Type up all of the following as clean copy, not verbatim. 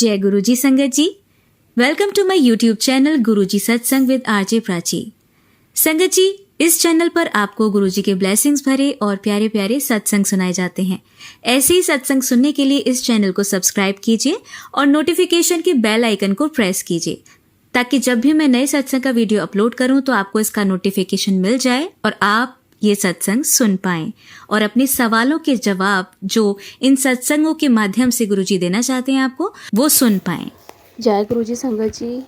जय गुरुजी संगत जी, welcome to my YouTube channel Guruji सत्संग विद आरजे प्राची। संगत जी, इस चैनल पर आपको गुरुजी के ब्लेसिंग्स भरे और प्यारे प्यारे सत्संग सुनाए जाते हैं। ऐसे ही सत्संग सुनने के लिए इस चैनल को सब्सक्राइब कीजिए और नोटिफिकेशन के बेल आइकन को प्रेस कीजिए, ताकि जब भी मैं नए सत्संग का वीडियो अपलोड करूं तो आपको इसका नोटिफिकेशन मिल जाए और आप ये सत्संग सुन पाएं और अपने सवालों के जवाब जो इन सत्संगों के माध्यम से गुरुजी देना चाहते हैं आपको, वो सुन पाएं। जय गुरुजी संगत जी,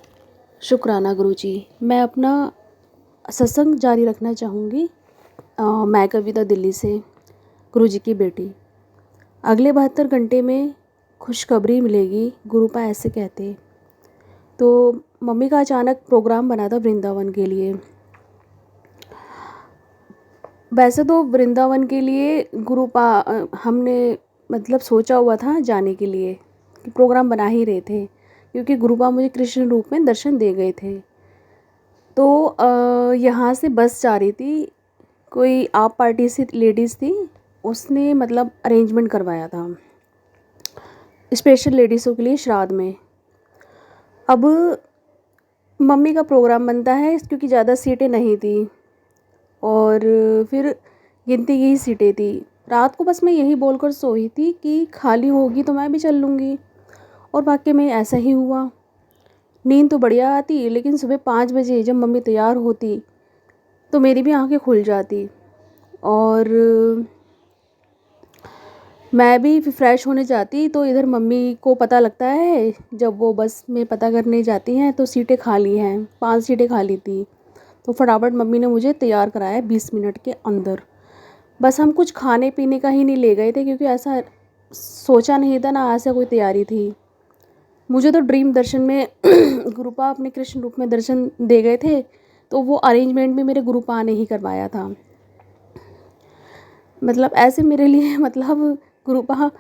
शुक्राना गुरुजी। मैं अपना सत्संग जारी रखना चाहूँगी। मैं कविता दिल्ली से, गुरुजी की बेटी। अगले 72 घंटे में खुशखबरी मिलेगी, गुरुपा ऐसे कहते। तो मम्मी का अचानक प्रोग्राम बना था वृंदावन के लिए। वैसे तो वृंदावन के लिए गुरुपा हमने मतलब सोचा हुआ था जाने के लिए, कि प्रोग्राम बना ही रहे थे, क्योंकि गुरुपा मुझे कृष्ण रूप में दर्शन दे गए थे। तो यहाँ से बस जा रही थी, कोई आप पार्टी से लेडीज़ थी, उसने मतलब अरेंजमेंट करवाया था स्पेशल लेडीज़ों के लिए श्राद्ध में। अब मम्मी का प्रोग्राम बनता है, क्योंकि ज़्यादा सीटें नहीं थी और फिर गिनती की ही सीटें थी। रात को बस मैं यही बोलकर सोई थी कि खाली होगी तो मैं भी चल लूँगी, और वाकई में ऐसा ही हुआ। नींद तो बढ़िया आती, लेकिन सुबह 5 बजे जब मम्मी तैयार होती तो मेरी भी आंखें खुल जाती और मैं भी फ्रेश होने जाती। तो इधर मम्मी को पता लगता है, जब वो बस में पता करने जाती हैं तो सीटें खाली हैं, 5 सीटें खाली थी। तो फटाफट मम्मी ने मुझे तैयार कराया 20 मिनट के अंदर। बस हम कुछ खाने पीने का ही नहीं ले गए थे, क्योंकि ऐसा सोचा नहीं था ना, ऐसा कोई तैयारी थी। मुझे तो ड्रीम दर्शन में गुरुपा अपने कृष्ण रूप में दर्शन दे गए थे, तो वो अरेंजमेंट भी मेरे गुरुपा ने ही करवाया था। मतलब ऐसे मेरे लिए मतलब गुरुपा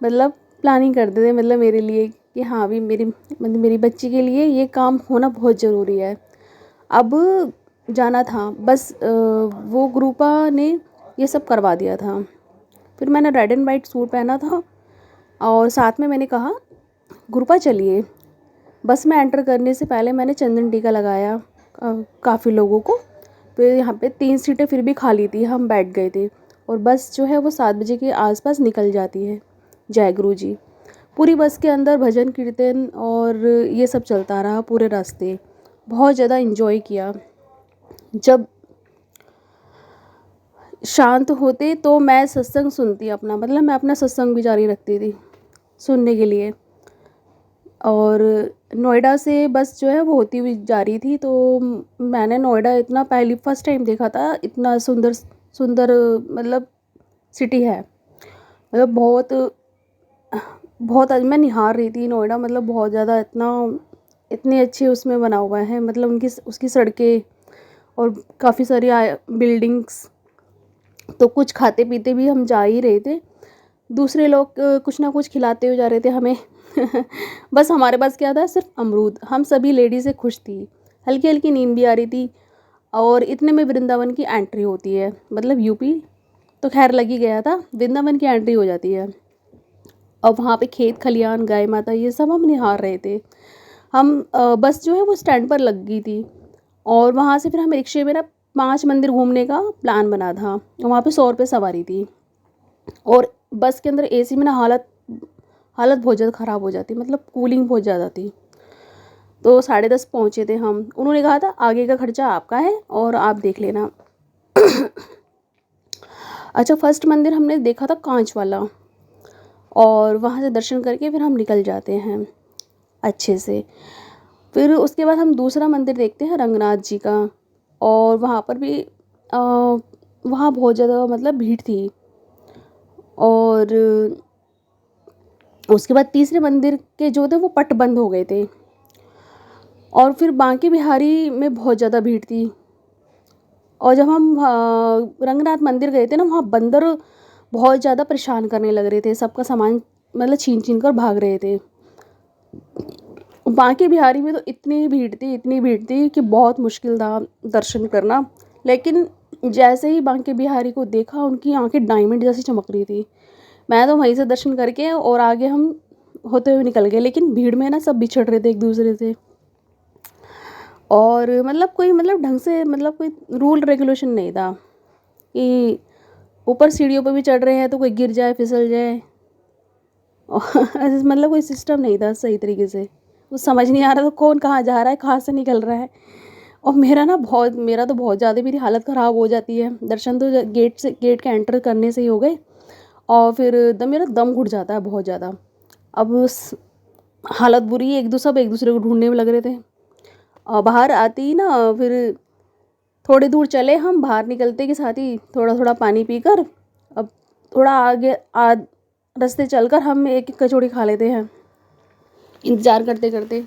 मतलब प्लानिंग करते थे, मतलब मेरे लिए कि हाँ भी मेरी बच्ची के लिए ये काम होना बहुत ज़रूरी है। अब जाना था, बस वो गुरुपा ने ये सब करवा दिया था। फिर मैंने रेड एंड वाइट सूट पहना था और साथ में मैंने कहा गुरुपा चलिए। बस में एंटर करने से पहले मैंने चंदन टीका लगाया काफ़ी लोगों को। फिर यहाँ पे 3 सीटें फिर भी खाली थी, हम बैठ गए थे और बस जो है वो 7 बजे के आसपास निकल जाती है। जय गुरु जी। पूरी बस के अंदर भजन कीर्तन और ये सब चलता रहा पूरे रास्ते। बहुत ज़्यादा इन्जॉय किया। जब शांत होते तो मैं सत्संग सुनती अपना, मतलब मैं अपना सत्संग भी जारी रखती थी सुनने के लिए। और नोएडा से बस जो है वो होती हुई जा रही थी, तो मैंने नोएडा इतना फर्स्ट टाइम देखा था, इतना सुंदर सुंदर मतलब सिटी है। मतलब बहुत बहुत आज मैं निहार रही थी नोएडा, मतलब बहुत ज़्यादा इतने अच्छे उसमें बना हुआ है, मतलब उसकी सड़कें और काफ़ी सारी बिल्डिंग्स। तो कुछ खाते पीते भी हम जा ही रहे थे, दूसरे लोग कुछ ना कुछ खिलाते हुए जा रहे थे हमें बस हमारे पास क्या था, सिर्फ अमरूद। हम सभी लेडीज़ें खुश थी, हल्की हल्की नींद भी आ रही थी। और इतने में वृंदावन की एंट्री होती है, मतलब यूपी तो खैर लग ही गया था, वृंदावन की एंट्री हो जाती है। और वहाँ पे खेत खलियान, गाय माता, ये सब हम निहार रहे थे। हम बस जो है वो स्टैंड पर लग गई थी और वहाँ से फिर हम रिक्शे में ना 5 मंदिर घूमने का प्लान बना था। वहाँ पे 100 रुपये सवारी थी और बस के अंदर एसी में ना हालत बहुत ज़्यादा ख़राब हो जाती, मतलब कूलिंग बहुत ज़्यादा थी। तो 10:30 पहुँचे थे हम। उन्होंने कहा था आगे का खर्चा आपका है और आप देख लेना। अच्छा, फर्स्ट मंदिर हमने देखा था कांच वाला, और वहाँ से दर्शन करके फिर हम निकल जाते हैं अच्छे से। फिर उसके बाद हम दूसरा मंदिर देखते हैं रंगनाथ जी का, और वहाँ पर भी वहाँ बहुत ज़्यादा मतलब भीड़ थी। और उसके बाद तीसरे मंदिर के जो थे वो पट बंद हो गए थे। और फिर बांके बिहारी में बहुत ज़्यादा भीड़ थी। और जब हम रंगनाथ मंदिर गए थे ना, वहाँ बंदर बहुत ज़्यादा परेशान करने लग रहे थे, सबका सामान मतलब छीन कर भाग रहे थे। बांके बिहारी में तो इतनी भीड़ थी कि बहुत मुश्किल था दर्शन करना। लेकिन जैसे ही बांके बिहारी को देखा, उनकी आंखें डायमंड जैसी चमक रही थी। मैं तो वहीं से दर्शन करके और आगे हम होते हुए निकल गए, लेकिन भीड़ में ना सब बिछड़ रहे थे एक दूसरे से। और मतलब कोई मतलब ढंग से मतलब कोई रूल रेगुलेशन नहीं था कि ऊपर सीढ़ियों पर भी चढ़ रहे हैं तो कोई गिर जाए फिसल जाए। और ऐसे मतलब कोई सिस्टम नहीं था सही तरीके से। कुछ समझ नहीं आ रहा था कौन कहाँ जा रहा है, कहाँ से निकल रहा है। और मेरा तो बहुत ज़्यादा मेरी हालत ख़राब हो जाती है। दर्शन तो गेट के एंटर करने से ही हो गए, और फिर मेरा दम घुट जाता है बहुत ज़्यादा। अब हालत बुरी, सब एक दूसरे को ढूंढने में लग रहे थे। और बाहर आती ही ना, फिर थोड़ी दूर चले हम, बाहर निकलते के साथ ही थोड़ा थोड़ा पानी पीकर अब थोड़ा आगे रास्ते चलकर हम एक एक कचौड़ी खा लेते हैं इंतज़ार करते करते।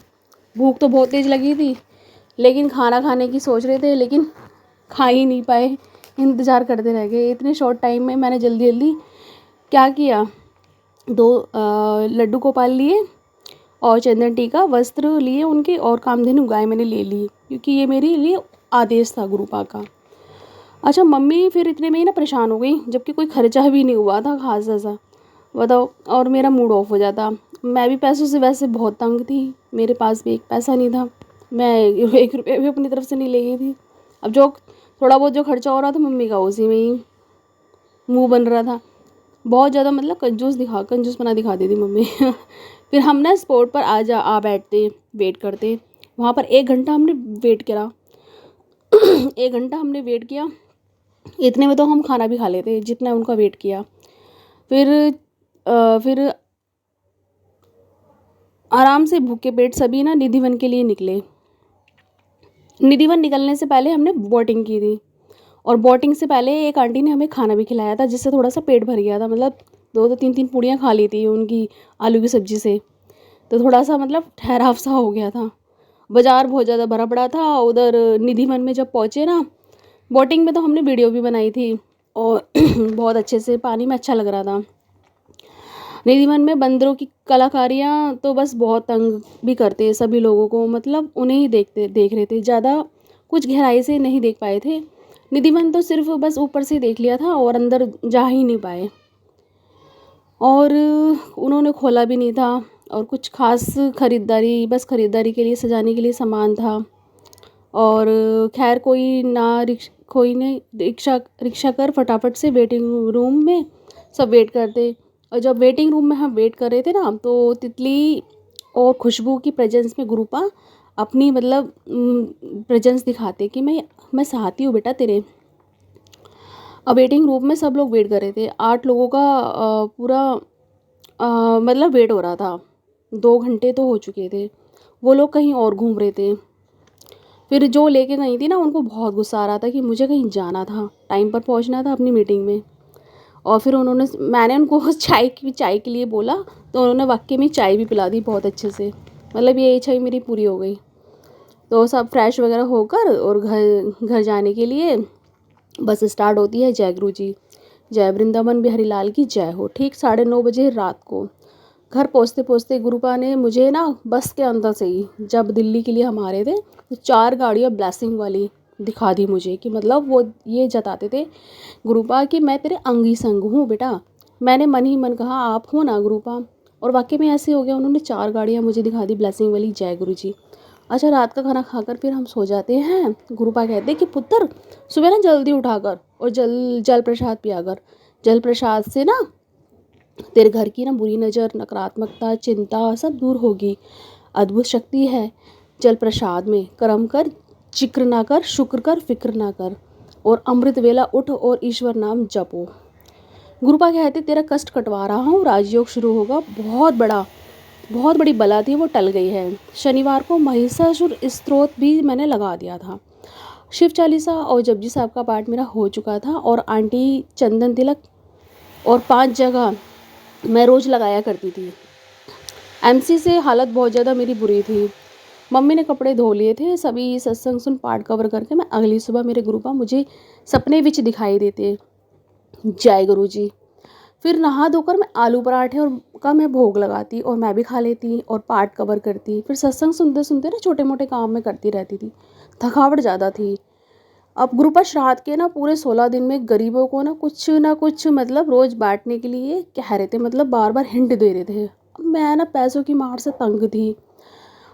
भूख तो बहुत तेज़ लगी थी, लेकिन खाना खाने की सोच रहे थे, लेकिन खा ही नहीं पाए, इंतज़ार करते रह गए। इतने शॉर्ट टाइम में मैंने जल्दी जल्दी क्या किया, 2 लड्डू गोपाल लिए और चंदन टीका वस्त्र लिए उनके, और कामधेनु गाय मैंने ले ली, क्योंकि ये मेरे लिए आदेश था गुरुपा का। अच्छा, मम्मी फिर इतने में ही ना परेशान हो गई, जबकि कोई खर्चा भी नहीं हुआ था खास ऐसा, बताओ। और मेरा मूड ऑफ हो जाता। मैं भी पैसों से वैसे बहुत तंग थी, मेरे पास भी एक पैसा नहीं था, मैं 1 रुपये भी अपनी तरफ से नहीं ले गई थी। अब जो थोड़ा बहुत जो खर्चा हो रहा था मम्मी का, उसी में ही मुँह बन रहा था। बहुत ज़्यादा मतलब कंजूसपना दिखाती थी मम्मी। फिर हम ना स्पॉट पर आ बैठते, वेट करते। वहाँ पर 1 घंटा हमने वेट करा। 1 घंटा हमने वेट किया, इतने में तो हम खाना भी खा लेते जितना उनका वेट किया। फिर आराम से भूखे पेट सभी ना निधिवन के लिए निकले। निधिवन निकलने से पहले हमने बोटिंग की थी, और बोटिंग से पहले एक आंटी ने हमें खाना भी खिलाया था, जिससे थोड़ा सा पेट भर गया था। मतलब 2 3 पूड़ियाँ खा ली थी उनकी आलू की सब्ज़ी से, तो थोड़ा सा मतलब ठहराव सा हो गया था। बाज़ार बहुत ज़्यादा भरा पड़ा था। उधर निधिवन में जब पहुँचे ना, बोटिंग में तो हमने वीडियो भी बनाई थी, और बहुत अच्छे से पानी में अच्छा लग रहा था। निधिवन में बंदरों की कलाकारियाँ तो बस बहुत तंग भी करते हैं सभी लोगों को, मतलब उन्हें ही देख रहे थे, ज़्यादा कुछ गहराई से नहीं देख पाए थे। निधिवन तो सिर्फ बस ऊपर से देख लिया था, और अंदर जा ही नहीं पाए, और उन्होंने खोला भी नहीं था। और कुछ खास खरीदारी, बस खरीदारी के लिए, सजाने के लिए सामान था। और खैर कोई ने रिक्शा कर फटाफट से वेटिंग रूम में सब वेट करते। और जब वेटिंग रूम में हम वेट कर रहे थे ना, तो तितली और खुशबू की प्रेजेंस में गुरुपा अपनी मतलब प्रेजेंस दिखाते कि मैं चाहती हूँ बेटा तेरे। अब वेटिंग रूम में सब लोग वेट कर रहे थे। 8 लोगों का पूरा मतलब वेट हो रहा था। 2 घंटे तो हो चुके थे, वो लोग कहीं और घूम रहे थे। फिर जो लेके गई थी ना, उनको बहुत गुस्सा आ रहा था कि मुझे कहीं जाना था, टाइम पर पहुंचना था अपनी मीटिंग में। और फिर मैंने उनको चाय के लिए बोला, तो उन्होंने वाकई में चाय भी पिला दी बहुत अच्छे से। मतलब ये इच्छा ही मेरी पूरी हो गई। तो सब फ्रेश वगैरह होकर और घर जाने के लिए बस स्टार्ट होती है। जय गुरु जी, जय वृंदावन बिहारी लाल की जय हो। ठीक 9:30 बजे रात को घर पहुँचते पहुँचते गुरुपा ने मुझे ना बस के अंदर से ही, जब दिल्ली के लिए हम आ रहे थे, तो 4 गाड़ियाँ ब्लेसिंग वाली दिखा दी मुझे, कि मतलब वो ये जताते थे गुरुपा कि मैं तेरे अंगी संग हूँ बेटा। मैंने मन ही मन कहा आप हो ना गुरुपा, और वाकई में ऐसे हो गया। उन्होंने 4 गाड़ियाँ मुझे दिखा दी ब्लेसिंग वाली। जय गुरु जी। अच्छा, रात का खाना खाकर फिर हम सो जाते हैं। गुरुपा कहते कि पुत्र सुबह ना जल्दी उठाकर और जल प्रसाद पिया कर। जल प्रसाद से ना तेरे घर की ना बुरी नज़र, नकारात्मकता, चिंता सब दूर होगी। अद्भुत शक्ति है जल प्रसाद में। कर्म कर, जिक्र ना कर, शुक्र कर, फिक्र ना कर, और अमृत वेला उठ और ईश्वर नाम जपो। गुरुपा कहते तेरा कष्ट कटवा रहा हूँ, राजयोग शुरू होगा। बहुत बड़ी बला थी, वो टल गई है। शनिवार को महिषासुर स्तोत्र भी मैंने लगा दिया था। शिव चालीसा और जपजी साहब का पाठ मेरा हो चुका था, और आंटी चंदन तिलक और 5 जगह मैं रोज़ लगाया करती थी। एमसी से हालत बहुत ज़्यादा मेरी बुरी थी। मम्मी ने कपड़े धो लिए थे। सभी सत्संग सुन पाठ कवर करके मैं अगली सुबह मेरे गुरुपा मुझे सपने विच दिखाई देते। जय गुरु जी। फिर नहा धोकर मैं आलू पराठे और का मैं भोग लगाती, और मैं भी खा लेती और पाठ कवर करती। फिर सत्संग सुनते सुनते ना छोटे मोटे काम में करती रहती थी। थकावट ज़्यादा थी। अब गुरुपा श्राद्ध के ना पूरे 16 दिन में गरीबों को ना कुछ मतलब रोज़ बांटने के लिए कह रहे थे, मतलब बार बार हिंट दे रहे थे। मैं ना पैसों की मार से तंग थी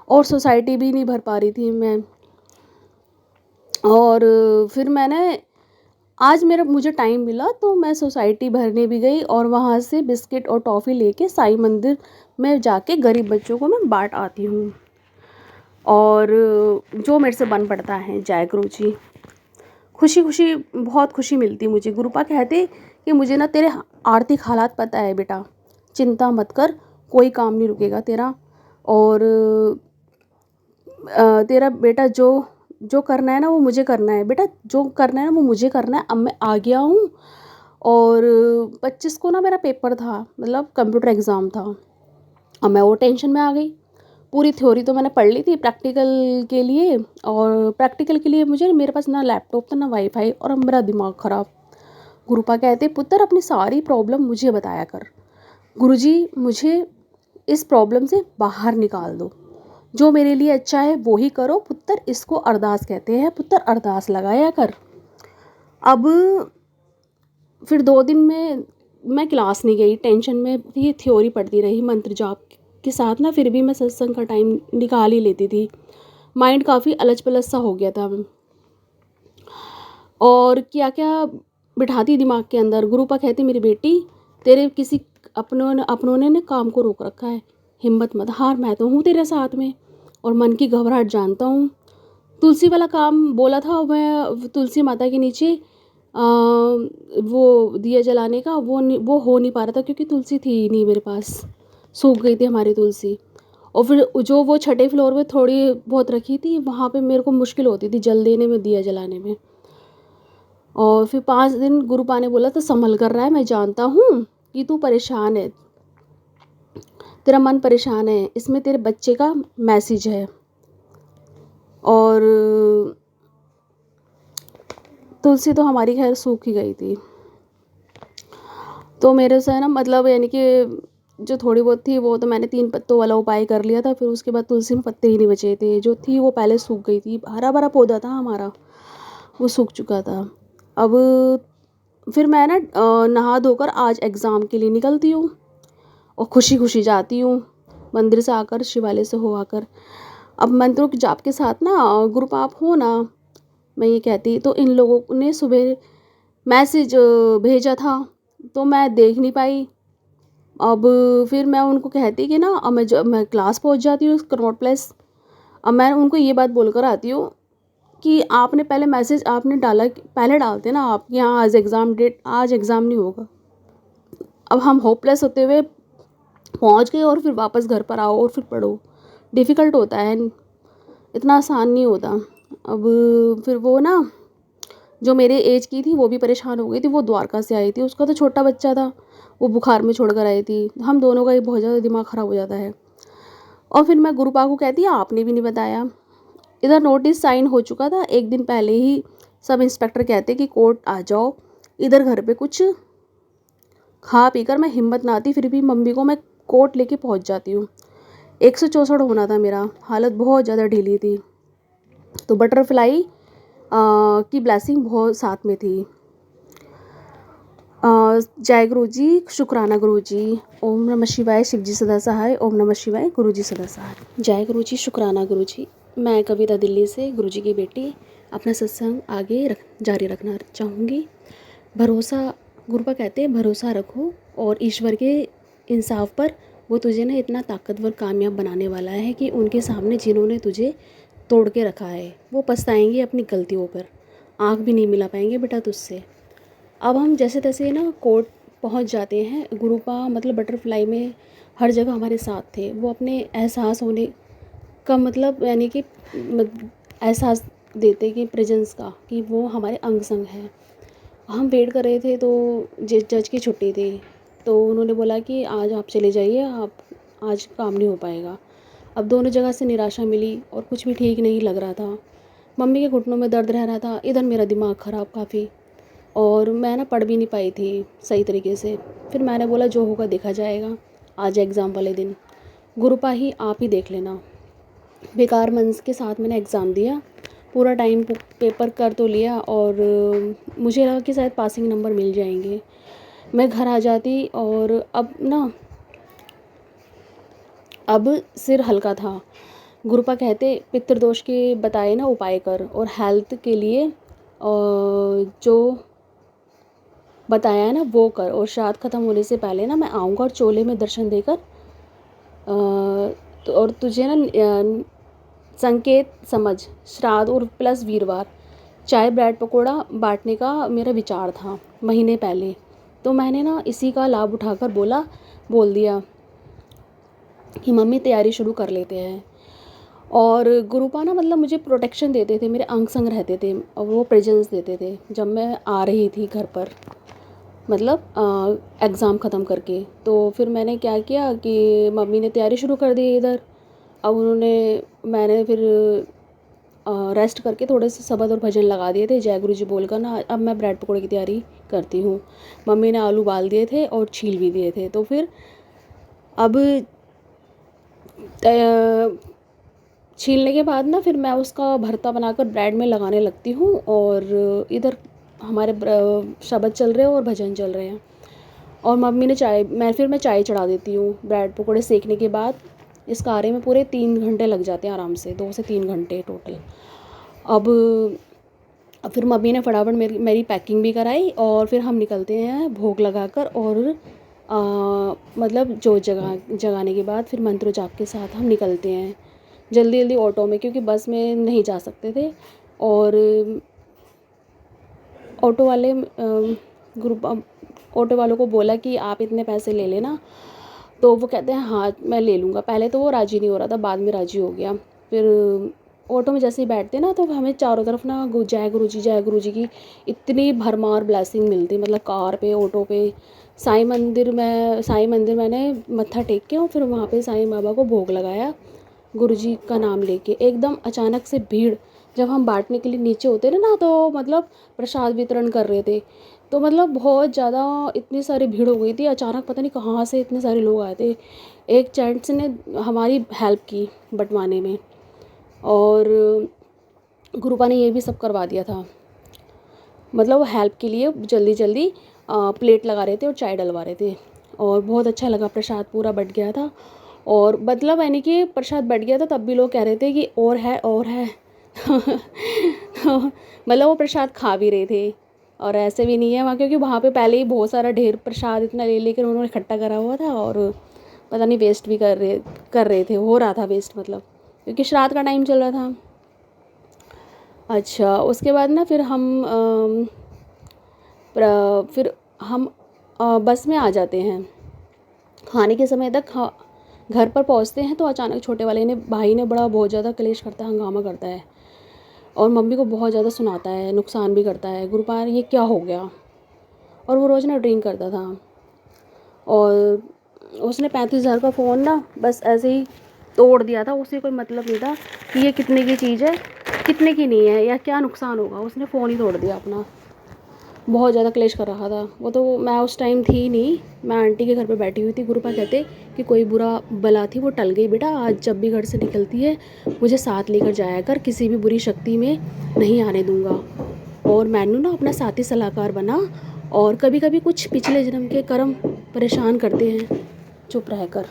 और सोसाइटी भी नहीं भर पा रही थी मैं। और फिर मैंने आज मुझे टाइम मिला तो मैं सोसाइटी भरने भी गई और वहाँ से बिस्किट और टॉफ़ी लेके साईं मंदिर में जाके गरीब बच्चों को मैं बांट आती हूँ। और जो मेरे से बन पड़ता है, जय गुरु जी। खुशी खुशी बहुत खुशी मिलती मुझे। गुरुपा कहते कि मुझे ना तेरे आर्थिक हालात पता है बेटा, चिंता मत कर, कोई काम नहीं रुकेगा तेरा। और तेरा बेटा जो जो करना है ना वो मुझे करना है बेटा, जो करना है ना वो मुझे करना है। अब मैं आ गया हूँ। और 25 को ना मेरा पेपर था, मतलब कंप्यूटर एग्ज़ाम था। अब मैं वो टेंशन में आ गई। पूरी थ्योरी तो मैंने पढ़ ली थी प्रैक्टिकल के लिए, और प्रैक्टिकल के लिए मेरे पास ना लैपटॉप था ना वाईफाई, और अब मेरा दिमाग ख़राब। गुरुपा कहते पुत्र अपनी सारी प्रॉब्लम मुझे बताया कर, गुरुजी मुझे इस प्रॉब्लम से बाहर निकाल दो, जो मेरे लिए अच्छा है वो ही करो पुत्र, इसको अरदास कहते हैं पुत्र, अरदास लगाया कर। अब फिर 2 दिन में मैं क्लास नहीं गई, टेंशन में थी, थ्योरी पढ़ती रही मंत्र जाप के साथ ना। फिर भी मैं सत्संग का टाइम निकाल ही लेती थी। माइंड काफ़ी अलच पलच सा हो गया था और क्या क्या बिठाती दिमाग के अंदर। गुरुपा कहती मेरी बेटी तेरे किसी अपनों ने काम को रोक रखा है, हिम्मत मत हार, मैं तो हूँ तेरे साथ में और मन की घबराहट जानता हूँ। तुलसी वाला काम बोला था मैं, तुलसी माता के नीचे वो दिया जलाने का, वो हो नहीं पा रहा था क्योंकि तुलसी थी ही नहीं मेरे पास, सूख गई थी हमारी तुलसी। और फिर जो वो 6ठे फ्लोर पे थोड़ी बहुत रखी थी, वहाँ पे मेरे को मुश्किल होती थी जल देने में, दिया जलाने में। और फिर 5 दिन गुरुपा ने बोला तो संभल कर रहा है, मैं जानता हूँ कि तू परेशान है, तेरा मन परेशान है, इसमें तेरे बच्चे का मैसेज है। और तुलसी तो हमारी खैर सूख ही गई थी। तो मेरे से ना मतलब यानी कि जो थोड़ी बहुत थी वो तो मैंने 3 पत्तों वाला उपाय कर लिया था। फिर उसके बाद तुलसी में पत्ते ही नहीं बचे थे, जो थी वो पहले सूख गई थी। हरा भरा पौधा था हमारा, वो सूख चुका था। अब फिर मैं ना नहा धोकर आज एग्ज़ाम के लिए निकलती हूँ और खुशी खुशी जाती हूँ मंदिर से आकर, शिवालय से हो आकर। अब मंत्रों के जाप के साथ ना गुरुपा आप हो ना, मैं ये कहती तो इन लोगों ने सुबह मैसेज भेजा था तो मैं देख नहीं पाई। अब फिर मैं उनको कहती कि ना अब मैं क्लास पहुंच जाती हूँ कनॉट प्लेस। अब मैं उनको ये बात बोलकर आती हूँ कि आपने पहले मैसेज आपने डाला, पहले डालते ना आप, यहाँ आज एग्ज़ाम डेट, आज एग्ज़ाम नहीं होगा। अब हम होपलेस होते हुए पहुँच गए और फिर वापस घर पर आओ और फिर पढ़ो, डिफ़िकल्ट होता है, इतना आसान नहीं होता। अब फिर वो ना जो मेरे एज की थी वो भी परेशान हो गई थी, वो द्वारका से आई थी, उसका तो छोटा बच्चा था, वो बुखार में छोड़ कर आई थी। हम दोनों का ही बहुत ज़्यादा दिमाग ख़राब हो जाता है। और फिर मैं गुरुपा को कहती आपने भी नहीं बताया। इधर नोटिस साइन हो चुका था, एक दिन पहले ही सब इंस्पेक्टर कहते कि कोर्ट आ जाओ। इधर घर पे कुछ खा पी कर मैं हिम्मत ना आती, फिर भी मम्मी को मैं कोर्ट लेके पहुंच जाती हूँ। 164 होना था मेरा, हालत बहुत ज़्यादा ढीली थी। तो बटरफ्लाई की ब्लेसिंग बहुत साथ में थी। जय गुरु जी, शुक्राना गुरु जी, ओम नमः शिवाय, शिव जी सदा सहाय, ओम नमः शिवाय, गुरु जी सदा सहाय। जय गुरु जी, शुक्राना गुरु जी। मैं कविता दिल्ली से गुरु जी की बेटी अपना सत्संग आगे जारी रखना चाहूँगी। भरोसा, गुरुपा कहते हैं भरोसा रखो और ईश्वर के इंसाफ पर, वो तुझे ना इतना ताकतवर कामयाब बनाने वाला है कि उनके सामने जिन्होंने तुझे तोड़ के रखा है वो पछताएंगे अपनी गलतियों पर, आँख भी नहीं मिला पाएंगे बेटा तुझसे। अब हम जैसे तैसे ना कोर्ट पहुंच जाते हैं। गुरुपा मतलब बटरफ्लाई में हर जगह हमारे साथ थे। वो अपने एहसास होने का मतलब यानी कि एहसास देते कि प्रेजेंस का, कि वो हमारे अंग संग है। हम वेट कर रहे थे तो जज की छुट्टी थी, तो उन्होंने बोला कि आज आप चले जाइए, आप आज काम नहीं हो पाएगा। अब दोनों जगह से निराशा मिली और कुछ भी ठीक नहीं लग रहा था। मम्मी के घुटनों में दर्द रह रहा था, इधर मेरा दिमाग ख़राब काफ़ी, और मैं ना पढ़ भी नहीं पाई थी सही तरीके से। फिर मैंने बोला जो होगा देखा जाएगा, आज एग्ज़ाम वाले दिन गुरुपा ही आप ही देख लेना। बेकार मन के साथ मैंने एग्ज़ाम दिया, पूरा टाइम पेपर कर तो लिया और मुझे लगा कि शायद पासिंग नंबर मिल जाएंगे। मैं घर आ जाती और अब ना अब सिर हल्का था। गुरुपा कहते पितृदोष के बताए ना उपाय कर और हेल्थ के लिए जो बताया है ना वो कर, और श्राद्ध ख़त्म होने से पहले ना मैं आऊँगा और चोले में दर्शन देकर तो और तुझे ना संकेत समझ श्राद्ध और प्लस वीरवार चाय ब्रेड पकोड़ा बांटने का मेरा विचार था महीने पहले। तो मैंने ना इसी का लाभ उठाकर बोल दिया कि मम्मी तैयारी शुरू कर लेते हैं। और गुरुपा ना मतलब मुझे प्रोटेक्शन देते थे, मेरे अंग संग रहते थे और वो प्रेजेंस देते थे जब मैं आ रही थी घर पर, मतलब एग्ज़ाम ख़त्म करके। तो फिर मैंने क्या किया कि मम्मी ने तैयारी शुरू कर दी इधर। अब मैंने फिर रेस्ट करके थोड़े से शबद और भजन लगा दिए थे जय गुरु जी बोलकर ना। अब मैं ब्रेड पकौड़े की तैयारी करती हूँ। मम्मी ने आलू उबाल दिए थे और छील भी दिए थे। तो फिर अब छीलने के बाद ना फिर मैं उसका भरता बनाकर ब्रेड में लगाने लगती हूँ और इधर हमारे शबद चल रहे हैं और भजन चल रहे हैं। और मम्मी ने मैं चाय चढ़ा देती हूँ। ब्रेड पकौड़े सेकने के बाद इस कार्य में पूरे 3 घंटे लग जाते हैं आराम से, 2 से 3 घंटे टोटल। अब फिर मम्मी ने फटाफट मेरी पैकिंग भी कराई और फिर हम निकलते हैं भोग लगाकर। और मतलब जोत जगाने के बाद फिर मंत्र जाप के साथ हम निकलते हैं जल्दी जल्दी ऑटो में, क्योंकि बस में नहीं जा सकते थे। और ऑटो वालों को बोला कि आप इतने पैसे ले लेना। तो वो कहते हैं हाँ मैं ले लूँगा। पहले तो वो राज़ी नहीं हो रहा था, बाद में राज़ी हो गया। फिर ऑटो में जैसे ही बैठते ना तो हमें चारों तरफ ना जय गुरु जी की इतनी भरमार ब्लेसिंग मिलती, मतलब कार पे, ऑटो पे। साईं मंदिर मैंने मत्था टेक के और फिर वहाँ पे साईं बाबा को भोग लगाया गुरुजी का नाम लेके। एकदम अचानक से भीड़, जब हम बांटने के लिए नीचे होते ना तो मतलब प्रसाद वितरण कर रहे थे, तो मतलब बहुत ज़्यादा इतनी सारी भीड़ हो गई थी। अचानक पता नहीं कहाँ से इतने सारे लोग आए थे। एक जेंट्स ने हमारी हेल्प की बंटवाने में और गुरुपा ने ये भी सब करवा दिया था। मतलब वो हेल्प के लिए जल्दी जल्दी प्लेट लगा रहे थे और चाय डलवा रहे थे। और बहुत अच्छा लगा, प्रसाद पूरा बट गया था। और मतलब यानी कि प्रसाद बट गया था तब भी लोग कह रहे थे कि और है तो मतलब वो प्रसाद खा भी रहे थे। और ऐसे भी नहीं है वहाँ, क्योंकि वहाँ पे पहले ही बहुत सारा ढेर प्रसाद इतना ले लेकर उन्होंने इकट्ठा करा हुआ था और पता नहीं वेस्ट भी कर रहे थे, हो रहा था वेस्ट, मतलब क्योंकि श्राद्ध का टाइम चल रहा था। अच्छा, उसके बाद ना फिर हम बस में आ जाते हैं। खाने के समय तक घर पर पहुंचते हैं तो अचानक छोटे वाले भाई ने बहुत ज़्यादा कलेश करता है, हंगामा करता है और मम्मी को बहुत ज़्यादा सुनाता है, नुकसान भी करता है। गुरुपा ये क्या हो गया। और वो रोज़ ना ड्रिंक करता था और उसने 35,000 का फ़ोन ना बस ऐसे ही तोड़ दिया था। उसे कोई मतलब नहीं था कि ये कितने की चीज़ है, कितने की नहीं है या क्या नुकसान होगा। उसने फ़ोन ही तोड़ दिया अपना। बहुत ज़्यादा क्लेश कर रहा था वो। तो मैं उस टाइम थी नहीं, मैं आंटी के घर पे बैठी हुई थी। गुरुपा कहते कि कोई बुरा बला थी वो टल गई बेटा, आज जब भी घर से निकलती है मुझे साथ लेकर जाया कर, किसी भी बुरी शक्ति में नहीं आने दूंगा। और मैनू ना अपना साथी सलाहकार बना। और कभी कभी कुछ पिछले जन्म के कर्म परेशान करते हैं, चुप रहकर।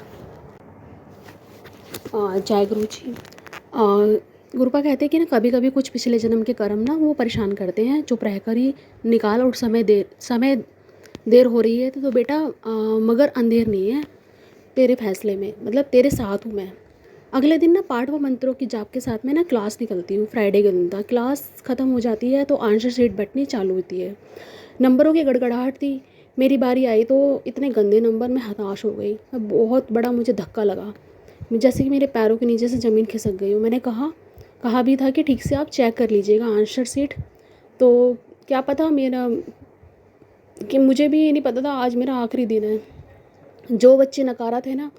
जय गुरु जी। गुरुपा कहते हैं कि ना कभी कभी कुछ पिछले जन्म के कर्म ना वो परेशान करते हैं, चुप रहकर ही निकाल। और समय देर हो रही है तो बेटा मगर अंधेर नहीं है तेरे फैसले में, मतलब तेरे साथ हूँ मैं। अगले दिन ना पाठ व मंत्रों की जाप के साथ में ना क्लास निकलती हूँ। फ्राइडे के दिन था। क्लास ख़त्म हो जाती है तो आंसर शीट बटनी चालू होती है। नंबरों की गड़गड़ाहट थी। मेरी बारी आई तो इतने गंदे नंबर में हताश हो गई। बहुत बड़ा मुझे धक्का लगा, जैसे कि मेरे पैरों के नीचे से ज़मीन खिसक गई हो। मैंने कहा भी था कि ठीक से आप चेक कर लीजिएगा आंसर शीट। तो क्या पता कि मुझे भी नहीं पता था आज मेरा आखिरी दिन है। जो बच्चे नकारा थे ना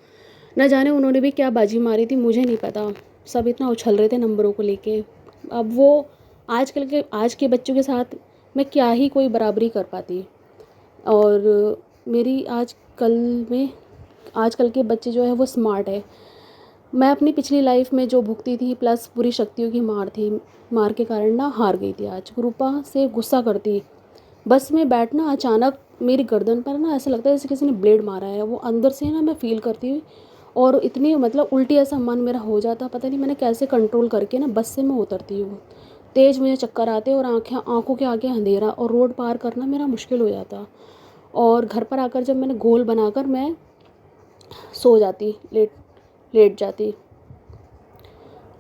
जाने उन्होंने भी क्या बाजी मारी थी, मुझे नहीं पता। सब इतना उछल रहे थे नंबरों को लेके। अब वो आज के बच्चों के साथ मैं क्या ही कोई बराबरी कर पाती। और मेरी आजकल के बच्चे जो है वो स्मार्ट है। मैं अपनी पिछली लाइफ में जो भुगती थी प्लस पूरी शक्तियों की मार के कारण ना हार गई थी। आज गुरुपा से गुस्सा करती। बस में बैठना अचानक मेरी गर्दन पर ना ऐसा लगता है जैसे किसी ने ब्लेड मारा है। वो अंदर से ना मैं फील करती हुई और इतनी मतलब उल्टी ऐसा मन मेरा हो जाता, पता नहीं मैंने कैसे कंट्रोल करके ना बस से मैं उतरती हूँ। तेज़ मुझे चक्कर आते और आँखों के आगे अंधेरा और रोड पार करना मेरा मुश्किल हो जाता। और घर पर आकर जब मैंने घोल बनाकर मैं सो जाती, लेट जाती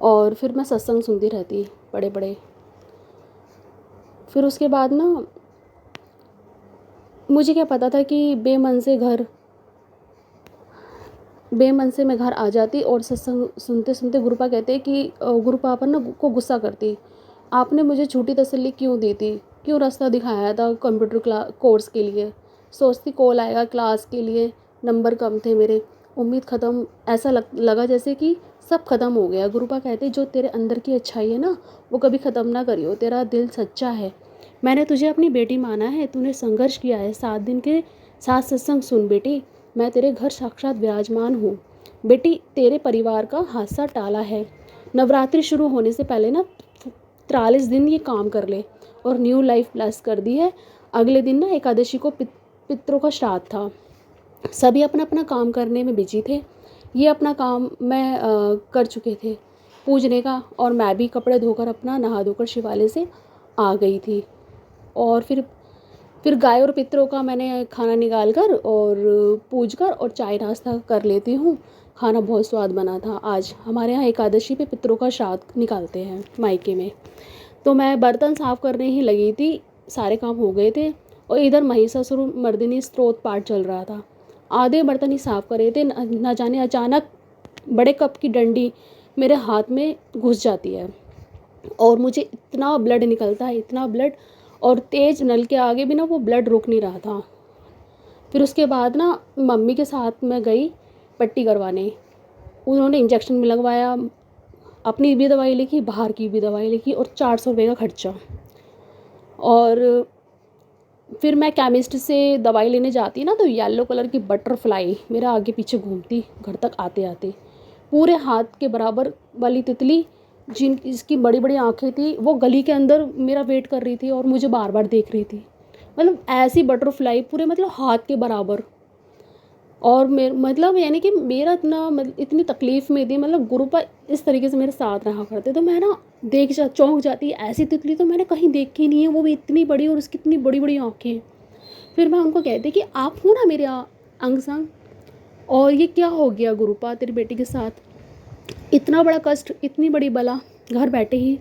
और फिर मैं सत्संग सुनती रहती बड़े बड़े। फिर उसके बाद ना मुझे क्या पता था कि बेमन से मैं घर आ जाती और सत्संग सुनते सुनते गुरुपा कहते कि गुरुपा पर ना को गुस्सा करती, आपने मुझे झूठी तसल्ली क्यों दी थी, क्यों रास्ता दिखाया था कंप्यूटर कोर्स के लिए। सोचती कॉल आएगा क्लास के लिए, नंबर कम थे मेरे, उम्मीद ख़त्म, ऐसा लगा जैसे कि सब ख़त्म हो गया। गुरुपा कहते जो तेरे अंदर की अच्छाई है ना वो कभी ख़त्म ना करियो, तेरा दिल सच्चा है, मैंने तुझे अपनी बेटी माना है, तूने संघर्ष किया है, 7 दिन के 7 सत्संग सुन बेटी, मैं तेरे घर साक्षात विराजमान हूँ बेटी, तेरे परिवार का हादसा टाला है। नवरात्रि शुरू होने से पहले ना 43 दिन ये काम कर ले और न्यू लाइफ ब्लेस कर दी है। अगले दिन ना एकादशी को पितरों का श्राद्ध था। सभी अपना अपना काम करने में बिजी थे। ये अपना काम मैं कर चुके थे पूजने का, और मैं भी कपड़े धोकर अपना नहा धोकर शिवालय से आ गई थी। और फिर गाय और पितरों का मैंने खाना निकाल कर और पूज कर और चाय नाश्ता कर लेती हूँ। खाना बहुत स्वाद बना था। आज हमारे यहाँ एकादशी पे पितरों का श्राद्ध निकालते हैं मायके में। तो मैं बर्तन साफ़ करने ही लगी थी, सारे काम हो गए थे और इधर महिषासुर मर्दिनी स्तोत्र पाठ चल रहा था। आधे बर्तन ही साफ़ करे थे, न जाने अचानक बड़े कप की डंडी मेरे हाथ में घुस जाती है और मुझे इतना ब्लड निकलता है, इतना ब्लड, और तेज़ नल के आगे भी ना वो ब्लड रुक नहीं रहा था। फिर उसके बाद ना मम्मी के साथ मैं गई पट्टी करवाने। उन्होंने इंजेक्शन में लगवाया, अपनी भी दवाई लिखी, बाहर की भी दवाई लिखी और 400 रुपये का खर्चा। और फिर मैं केमिस्ट से दवाई लेने जाती ना तो येलो कलर की बटरफ्लाई मेरे आगे पीछे घूमती घर तक आते आते। पूरे हाथ के बराबर वाली तितली इसकी बड़ी बड़ी आँखें थी, वो गली के अंदर मेरा वेट कर रही थी और मुझे बार बार देख रही थी। मतलब ऐसी बटरफ्लाई पूरे मतलब हाथ के बराबर। और मतलब यानी कि मेरा इतना इतनी तकलीफ़ में थी, मतलब गुरुपा इस तरीके से मेरे साथ रहा करते तो मैं ना चौंक जाती, ऐसी तितली तो मैंने कहीं देखी नहीं है, वो भी इतनी बड़ी और उसकी इतनी बड़ी बड़ी आँखें। फिर मैं उनको कहती कि आप हो ना मेरे अंग संग, और ये क्या हो गया गुरुपा तेरी बेटी के साथ, इतना बड़ा कष्ट, इतनी बड़ी बला, घर बैठे ही।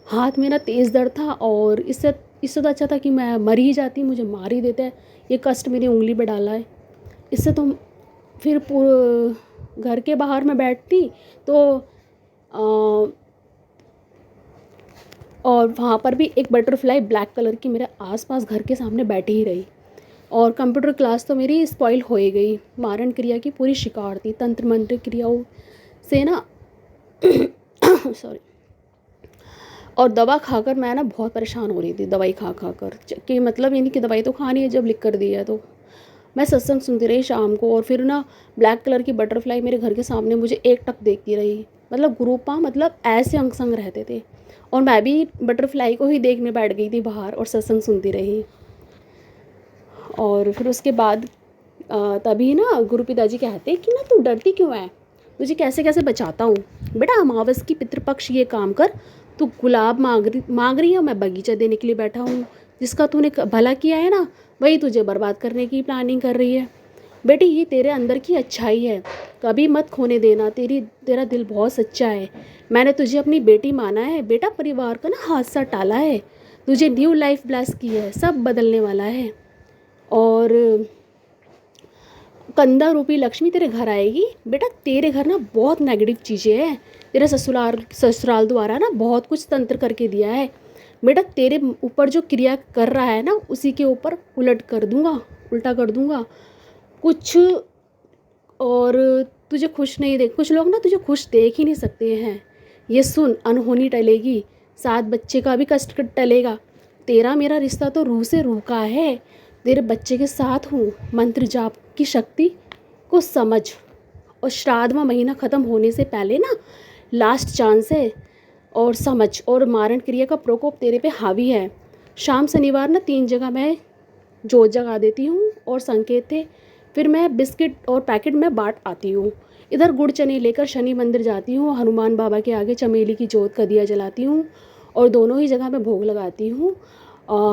हाथ मेरा तेज़ दर्द था और इससे तो अच्छा था कि मैं मर ही जाती, मुझे मार ही देते। ये कष्ट मेरी उंगली पे डाला है, इससे तो। फिर घर के बाहर मैं बैठती तो और वहाँ पर भी एक बटरफ्लाई ब्लैक कलर की मेरे आसपास घर के सामने बैठी ही रही। और कंप्यूटर क्लास तो मेरी स्पॉइल हो ही गई। मारण क्रिया की पूरी शिकार थी, तंत्र मंत्र क्रियाओं से ना सॉरी। और दवा खाकर मैं ना बहुत परेशान हो रही थी, दवाई खा कर कि मतलब यानी कि दवाई तो खानी है जब लिख कर दी है तो। मैं सत्संग सुनती रही शाम को, और फिर ना ब्लैक कलर की बटरफ्लाई मेरे घर के सामने मुझे एक टक देखती रही। मतलब गुरुपा मतलब ऐसे अंग संग रहते थे, और मैं भी बटरफ्लाई को ही देखने बैठ गई थी बाहर और सत्संग सुनती रही। और फिर उसके बाद तभी ना गुरु पिताजी कहते कि ना तू डरती क्यों है, तुझे कैसे कैसे बचाता हूँ बेटा। अमावस की पितृपक्ष ये काम कर, तू गुलाब मांग रही है, मैं बगीचा देने के लिए बैठा हूँ। जिसका तूने भला किया है ना वही तुझे बर्बाद करने की प्लानिंग कर रही है। बेटी ये तेरे अंदर की अच्छाई है, कभी मत खोने देना, तेरा दिल बहुत सच्चा है, मैंने तुझे अपनी बेटी माना है बेटा। परिवार का ना हादसा टाला है, तुझे न्यू लाइफ ब्लेस की है, सब बदलने वाला है। और कंदा रूपी लक्ष्मी तेरे घर आएगी बेटा। तेरे घर ना बहुत नेगेटिव चीज़ें हैं, तेरे ससुराल द्वारा ना बहुत कुछ तंत्र करके दिया है बेटा। तेरे ऊपर जो क्रिया कर रहा है ना उसी के ऊपर उल्टा कर दूंगा कुछ। और तुझे खुश नहीं देख, कुछ लोग ना तुझे खुश देख ही नहीं सकते हैं। ये सुन, अनहोनी टलेगी, 7 बच्चे का भी कष्ट टलेगा। तेरा मेरा रिश्ता तो रूह से रूह का है, तेरे बच्चे के साथ हूँ। मंत्र जाप की शक्ति को समझ, और श्राद्ध महीना ख़त्म होने से पहले ना लास्ट चांस है, और समझ। और मारण क्रिया का प्रकोप तेरे पे हावी है। शाम शनिवार ना 3 जगह मैं जोत जगा देती हूँ और संकेत थे, फिर मैं बिस्किट और पैकेट में बांट आती हूँ। इधर गुड़ चने लेकर शनि मंदिर जाती हूँ, हनुमान बाबा के आगे चमेली की जोत का दिया जलाती हूँ और दोनों ही जगह मैं भोग लगाती हूँ।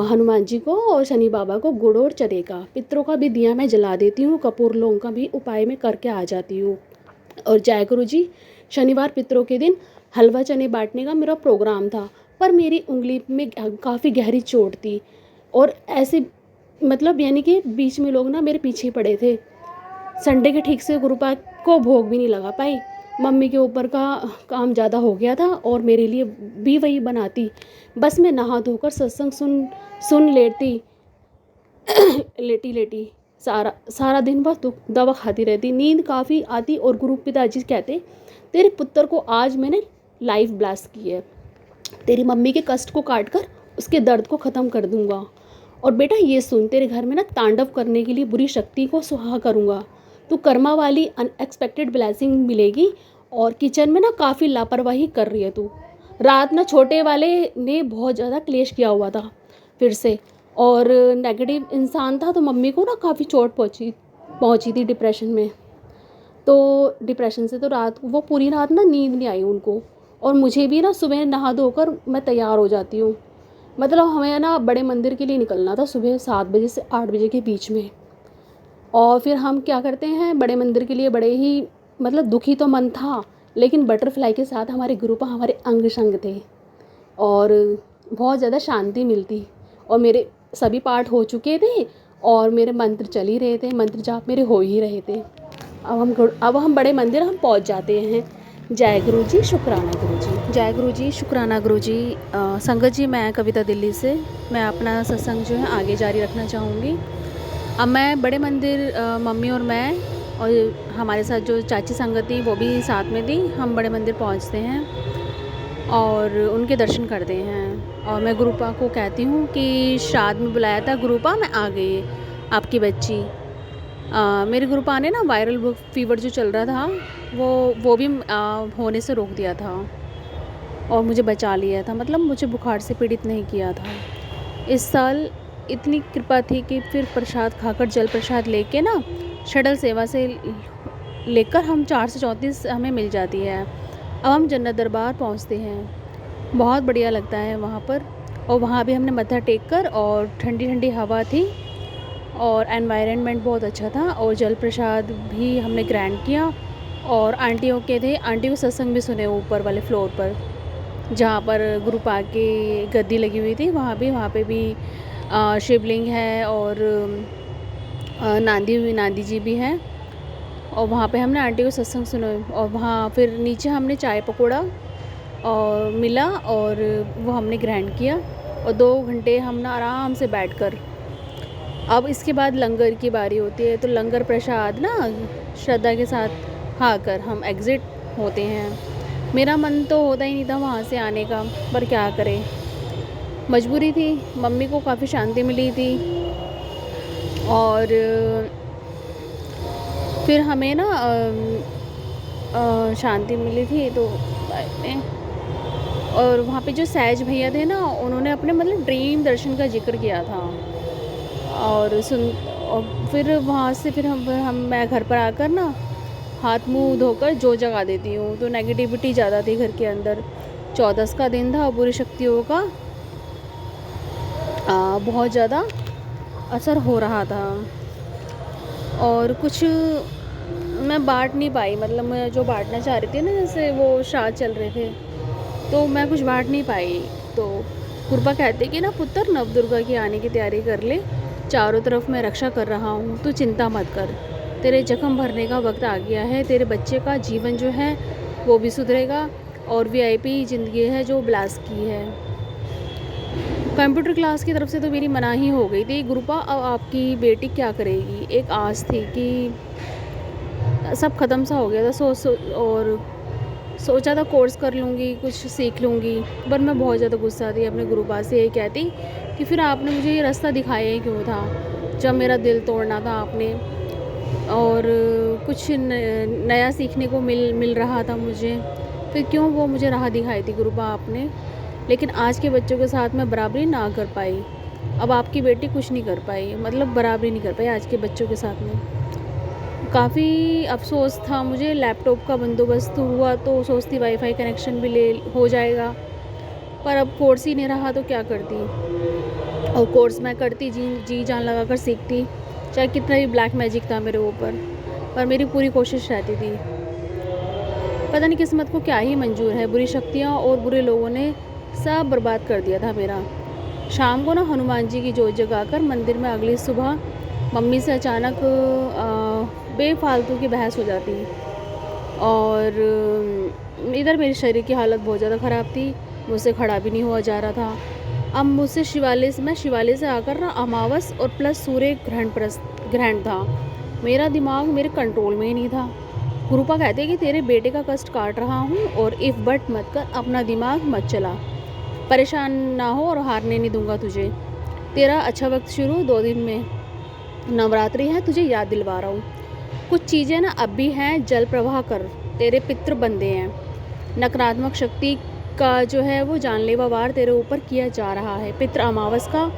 हनुमान जी को और शनि बाबा को गुड़ और चने का। पितरों का भी दिया मैं जला देती हूँ, कपूर लौंग का भी उपाय मैं करके आ जाती हूँ। और जय गुरु जी, शनिवार पितरों के दिन हलवा चने बांटने का मेरा प्रोग्राम था, पर मेरी उंगली में काफ़ी गहरी चोट थी और ऐसे मतलब यानी कि बीच में लोग ना मेरे पीछे पड़े थे। संडे के ठीक से गुरुपाद को भोग भी नहीं लगा पाई। मम्मी के ऊपर का काम ज़्यादा हो गया था और मेरे लिए भी वही बनाती। बस मैं नहा धोकर सत्संग सुन लेटी लेटी सारा दिन बस दवा खाती रहती। नींद काफ़ी आती और गुरु पिताजी कहते, तेरे पुत्र को आज मैंने लाइफ ब्लास्ट की है, तेरी मम्मी के कष्ट को काट कर उसके दर्द को ख़त्म कर दूंगा। और बेटा ये सुन, तेरे घर में ना तांडव करने के लिए बुरी शक्ति को सुहा करूँगा। तो कर्मा वाली अनएक्सपेक्टेड ब्लेसिंग मिलेगी। और किचन में ना काफ़ी लापरवाही कर रही है तू। रात ना छोटे वाले ने बहुत ज़्यादा क्लेश किया हुआ था फिर से, और नेगेटिव इंसान था, तो मम्मी को ना काफ़ी चोट पहुंची थी डिप्रेशन में। तो डिप्रेशन से तो रात वो पूरी रात ना नींद नहीं आई उनको। और मुझे भी ना सुबह नहा धोकर मैं तैयार हो जाती हूँ। मतलब हमें ना बड़े मंदिर के लिए निकलना था सुबह 7 बजे से 8 बजे के बीच में। और फिर हम क्या करते हैं, बड़े मंदिर के लिए बड़े ही मतलब दुखी तो मन था, लेकिन बटरफ्लाई के साथ हमारे गुरुपा हमारे अंग संग थे और बहुत ज़्यादा शांति मिलती। और मेरे सभी पाठ हो चुके थे और मेरे मंत्र चल ही रहे थे, मंत्र जाप मेरे हो ही रहे थे। अब हम बड़े मंदिर हम पहुंच जाते हैं। जय गुरु जी, शुक्राना गुरु जी। जय गुरु जी, शुक्राना गुरु जी। संगत जी, मैं कविता दिल्ली से, मैं अपना सत्संग जो है आगे जारी रखना चाहूँगी। अब मैं बड़े मंदिर मम्मी और मैं और हमारे साथ जो चाची संगत थी वो भी साथ में थी, हम बड़े मंदिर पहुँचते हैं और उनके दर्शन करते हैं। और मैं गुरुपा को कहती हूँ कि श्राद्ध में बुलाया था गुरुपा, मैं आ गई आपकी बच्ची। मेरे गुरुपा ने ना वायरल फीवर जो चल रहा था वो भी होने से रोक दिया था और मुझे बचा लिया था, मतलब मुझे बुखार से पीड़ित नहीं किया था। इस साल इतनी कृपा थी कि फिर प्रसाद खाकर जल प्रसाद लेके ना शटल सेवा से लेकर हम 4 से 34 हमें मिल जाती है। अब हम जन्नत दरबार पहुंचते हैं, बहुत बढ़िया लगता है वहाँ पर। और वहाँ भी हमने मत्था टेक कर, और ठंडी ठंडी हवा थी और एनवायरनमेंट बहुत अच्छा था। और जल प्रसाद भी हमने ग्रैंड किया और आंटियों के थे, आंटी को सत्संग भी सुने ऊपर वाले फ्लोर पर जहाँ पर गुरुपा की गद्दी लगी हुई थी। वहाँ पे भी शिवलिंग है और नांदी जी भी हैं। और वहाँ पे हमने आंटी को सत्संग सुना। और वहाँ फिर नीचे हमने चाय पकौड़ा और मिला और वो हमने ग्रैंड किया और 2 घंटे हम ना आराम से बैठकर। अब इसके बाद लंगर की बारी होती है, तो लंगर प्रसाद ना श्रद्धा के साथ खाकर हम एग्ज़िट होते हैं। मेरा मन तो होता ही नहीं था वहाँ से आने का, पर क्या करें, मजबूरी थी। मम्मी को काफ़ी शांति मिली थी और फिर हमें ना शांति मिली थी तो में। और वहाँ पे जो सहज भैया थे ना, उन्होंने अपने मतलब ड्रीम दर्शन का जिक्र किया था। और फिर वहाँ से फिर मैं घर पर आकर ना हाथ मुंह धोकर जो जगा देती हूँ। तो नेगेटिविटी ज़्यादा थी घर के अंदर। 14 का दिन था, बुरी शक्तियों का बहुत ज़्यादा असर हो रहा था और कुछ मैं बांट नहीं पाई। मतलब मैं जो बांटना चाह रही थी ना, जैसे वो श्राद्ध चल रहे थे, तो मैं कुछ बांट नहीं पाई। तो गुरुपा कहते कि ना पुत्र, नवदुर्गा की आने की तैयारी कर ले, चारों तरफ मैं रक्षा कर रहा हूँ, तू चिंता मत कर, तेरे जख्म भरने का वक्त आ गया है। तेरे बच्चे का जीवन जो है वो भी सुधरेगा और VIP ज़िंदगी है जो ब्लास्ट की है। कंप्यूटर क्लास की तरफ से तो मेरी मनाही हो गई थी। गुरुपा, अब आपकी बेटी क्या करेगी? एक आस थी कि सब ख़त्म सा हो गया था। और सोचा था कोर्स कर लूँगी, कुछ सीख लूँगी, पर मैं बहुत ज़्यादा गुस्सा थी अपने गुरुपा से। ये कहती कि फिर आपने मुझे ये रास्ता दिखाया ही क्यों था, जब मेरा दिल तोड़ना था आपने और कुछ नया सीखने को मिल रहा था मुझे, फिर क्यों वो मुझे राह दिखाई थी गुरुपा आपने। लेकिन आज के बच्चों के साथ मैं बराबरी ना कर पाई। अब आपकी बेटी कुछ नहीं कर पाई, मतलब बराबरी नहीं कर पाई आज के बच्चों के साथ में। काफ़ी अफ़सोस था मुझे। लैपटॉप का बंदोबस्त हुआ तो सोचती वाईफ़ाई कनेक्शन भी ले हो जाएगा, पर अब कोर्स ही नहीं रहा तो क्या करती। और कोर्स मैं करती जी जान लगा कर सीखती, चाहे कितना भी ब्लैक मैजिक था मेरे ऊपर, पर मेरी पूरी कोशिश रहती थी। पता नहीं किस्मत को क्या ही मंजूर है, बुरी शक्तियाँ और बुरे लोगों ने सब बर्बाद कर दिया था मेरा। शाम को ना हनुमान जी की जोत जगाकर मंदिर में अगली सुबह मम्मी से अचानक बेफालतू की बहस हो जाती। और इधर मेरे शरीर की हालत बहुत ज़्यादा ख़राब थी, मुझसे खड़ा भी नहीं हुआ जा रहा था। अब मुझसे शिवालय से आकर ना अमावस और प्लस सूर्य ग्रहण था। मेरा दिमाग मेरे कंट्रोल में ही नहीं था। गुरुपा कहते कि तेरे बेटे का कष्ट काट रहा हूँ और इफ़ बट मत कर, अपना दिमाग मत चला, परेशान ना हो और हारने नहीं दूंगा तुझे। तेरा अच्छा वक्त शुरू 2 दिन में, नवरात्रि है, तुझे याद दिलवा रहा हूँ। कुछ चीज़ें ना अब भी हैं, जल प्रवाह कर, तेरे पितृ बंदे हैं। नकारात्मक शक्ति का जो है वो जानलेवा वार तेरे ऊपर किया जा रहा है। पितृ अमावस का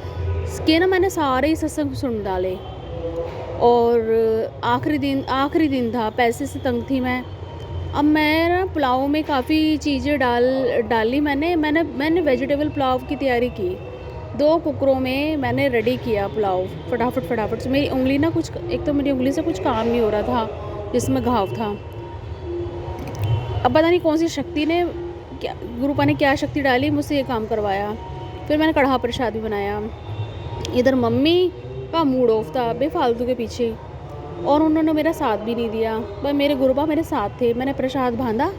के ना मैंने सारे ही सत्संग सुन डाले। और आखिरी दिन था, पैसे से तंग थी मैं। अब मैं ना पुलाव में काफ़ी चीज़ें डाली मैंने वेजिटेबल पुलाव की तैयारी की। 2 कुकरों में मैंने रेडी किया पुलाव फटाफट से। मेरी उंगली ना एक तो मेरी उंगली से कुछ काम नहीं हो रहा था, जिसमें घाव था। अब पता नहीं कौन सी शक्ति ने गुरुपा ने क्या शक्ति डाली, मुझसे ये काम करवाया। फिर मैंने कढ़ा प्रसाद भी बनाया। इधर मम्मी का मूड ऑफ था बेफालतू के पीछे, और उन्होंने मेरा साथ भी नहीं दिया। पर मेरे गुरुपा मेरे साथ थे। मैंने प्रसाद बांधा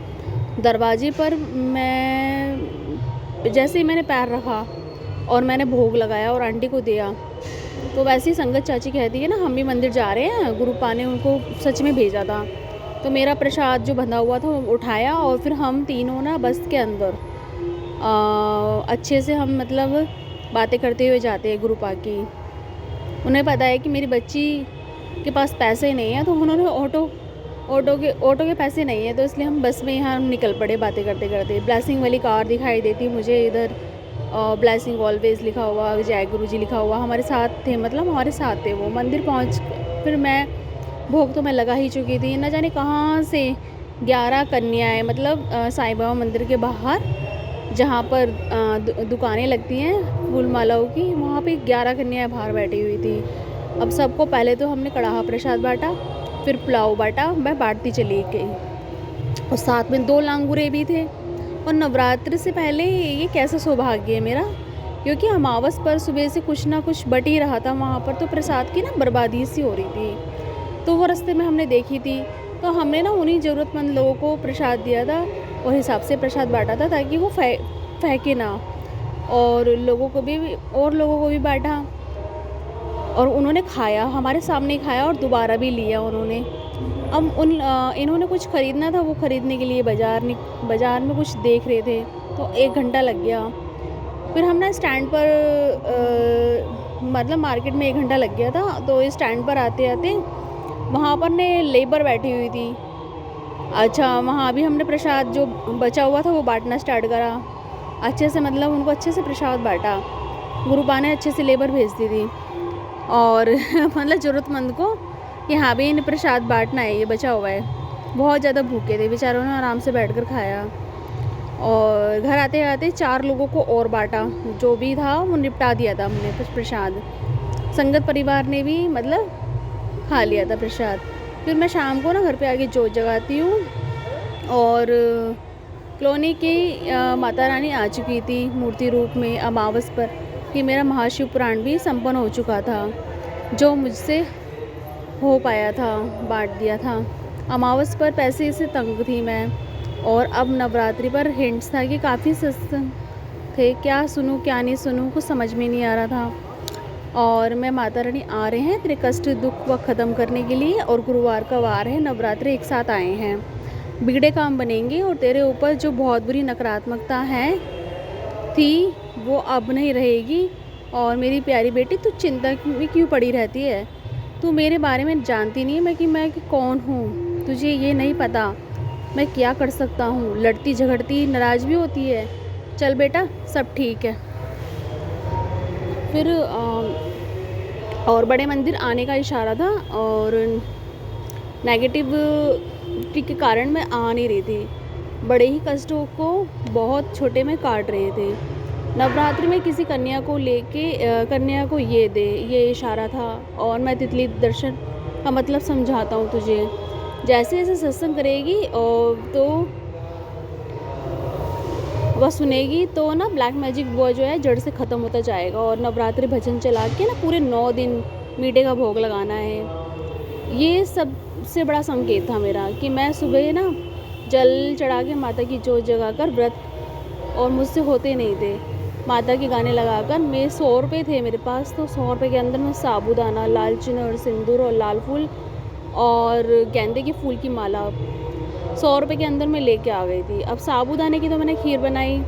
दरवाजे पर। मैं जैसे ही मैंने पैर रखा और मैंने भोग लगाया और आंटी को दिया, तो वैसे ही संगत चाची कहती है ना, हम भी मंदिर जा रहे हैं, गुरुपा ने उनको सच में भेजा था। तो मेरा प्रसाद जो बंधा हुआ था वो उठाया और फिर हम तीनों ना बस के अंदर अच्छे से हम मतलब बातें करते हुए जाते हैं गुरुपा की। उन्हें पता है कि मेरी बच्ची के पास पैसे नहीं है, तो उन्होंने ऑटो के पैसे नहीं है, तो इसलिए हम बस में यहाँ निकल पड़े बातें करते करते। ब्लेसिंग वाली कार दिखाई देती मुझे, इधर ब्लेसिंग ऑलवेज लिखा हुआ, जय गुरु जी लिखा हुआ। हमारे साथ थे, मतलब हमारे साथ थे वो। मंदिर पहुँच फिर मैं भोग तो मैं लगा ही चुकी थी। न जाने कहाँ से 11 कन्याएँ, मतलब साईं बाबा मंदिर के बाहर जहाँ पर दुकानें लगती हैं फूल मालाओं की, वहाँ पे 11 कन्याएँ बाहर बैठी हुई थी। अब सबको पहले तो हमने कढ़ा प्रसाद बांटा, फिर पुलाव बांटा, मैं बांटती चली गई। और साथ में 2 लांगुरे भी थे। और नवरात्र से पहले ये कैसा सौभाग्य है मेरा, क्योंकि अमावस पर सुबह से कुछ ना कुछ बट ही रहा था वहाँ पर, तो प्रसाद की ना बर्बादी सी हो रही थी। तो वो रास्ते में हमने देखी थी, तो हमने ना उन्हीं ज़रूरतमंद लोगों को प्रसाद दिया था और हिसाब से प्रसाद बांटा था, ताकि वो फेंके ना। और लोगों को भी बांटा, और उन्होंने खाया, हमारे सामने ही खाया और दोबारा भी लिया उन्होंने। अब इन्होंने कुछ ख़रीदना था, वो ख़रीदने के लिए बाज़ार में कुछ देख रहे थे, तो 1 घंटा लग गया। फिर हम ना स्टैंड पर मतलब मार्केट में 1 घंटा लग गया था, तो इस स्टैंड पर आते आते वहाँ पर ने लेबर बैठी हुई थी। अच्छा, वहाँ भी हमने प्रसाद जो बचा हुआ था वो बांटना स्टार्ट करा अच्छे से, मतलब उनको अच्छे से प्रसाद बांटा। गुरुपा ने अच्छे से लेबर भेज दी थी, और मतलब ज़रूरतमंद को यहाँ भी इन्हें प्रसाद बांटना है, ये बचा हुआ है। बहुत ज़्यादा भूखे थे बेचारों ने, आराम से बैठकर खाया। और घर आते आते 4 लोगों को और बांटा, जो भी था वो निपटा दिया था हमने कुछ प्रसाद। संगत परिवार ने भी मतलब खा लिया था प्रसाद। फिर मैं शाम को ना घर पे आके जोत जगाती हूँ, और कॉलोनी की माता रानी आ चुकी थी मूर्ति रूप में अमावस पर, कि मेरा महाशिव पुराण भी संपन्न हो चुका था, जो मुझसे हो पाया था, बांट दिया था। अमावस पर पैसे से तंग थी मैं, और अब नवरात्रि पर हिंट्स था कि काफ़ी सत्संग थे, क्या सुनूं क्या नहीं सुनूं कुछ समझ में नहीं आ रहा था। और मैं माता रानी आ रहे हैं तेरे कष्ट दुख व ख़त्म करने के लिए, और गुरुवार का वार है, नवरात्रि एक साथ आए हैं, बिगड़े काम बनेंगे, और तेरे ऊपर जो बहुत बुरी नकारात्मकता है थी वो अब नहीं रहेगी। और मेरी प्यारी बेटी, तू चिंता में क्यों पड़ी रहती है? तू मेरे बारे में जानती नहीं है मैं कौन हूँ, तुझे ये नहीं पता मैं क्या कर सकता हूँ। लड़ती झगड़ती नाराज़ भी होती है, चल बेटा सब ठीक है। फिर और बड़े मंदिर आने का इशारा था, और नेगेटिव के कारण मैं आ नहीं रही थी। बड़े ही कष्टों को बहुत छोटे में काट रहे थे। नवरात्रि में किसी कन्या को लेके कन्या को ये दे, ये इशारा था। और मैं तितली दर्शन का मतलब समझाता हूँ तुझे। जैसे जैसे सत्संग करेगी और तो वह सुनेगी तो ना ब्लैक मैजिक वो जो है जड़ से ख़त्म होता जाएगा। और नवरात्रि भजन चला के ना पूरे 9 दिन मीठे का भोग लगाना है। ये सबसे बड़ा संकेत था मेरा कि मैं सुबह ना जल चढ़ा के माता की जोत जगाकर व्रत, और मुझसे होते नहीं थे, माता के गाने लगाकर। मेरे 100 रुपये थे मेरे पास, तो 100 रुपये के अंदर मैं साबूदाना, लाल चुनर, सिंदूर और लाल फूल और गेंदे के फूल की माला 100 रुपये के अंदर मैं लेके आ गई थी। अब साबूदाने की तो मैंने खीर बनाई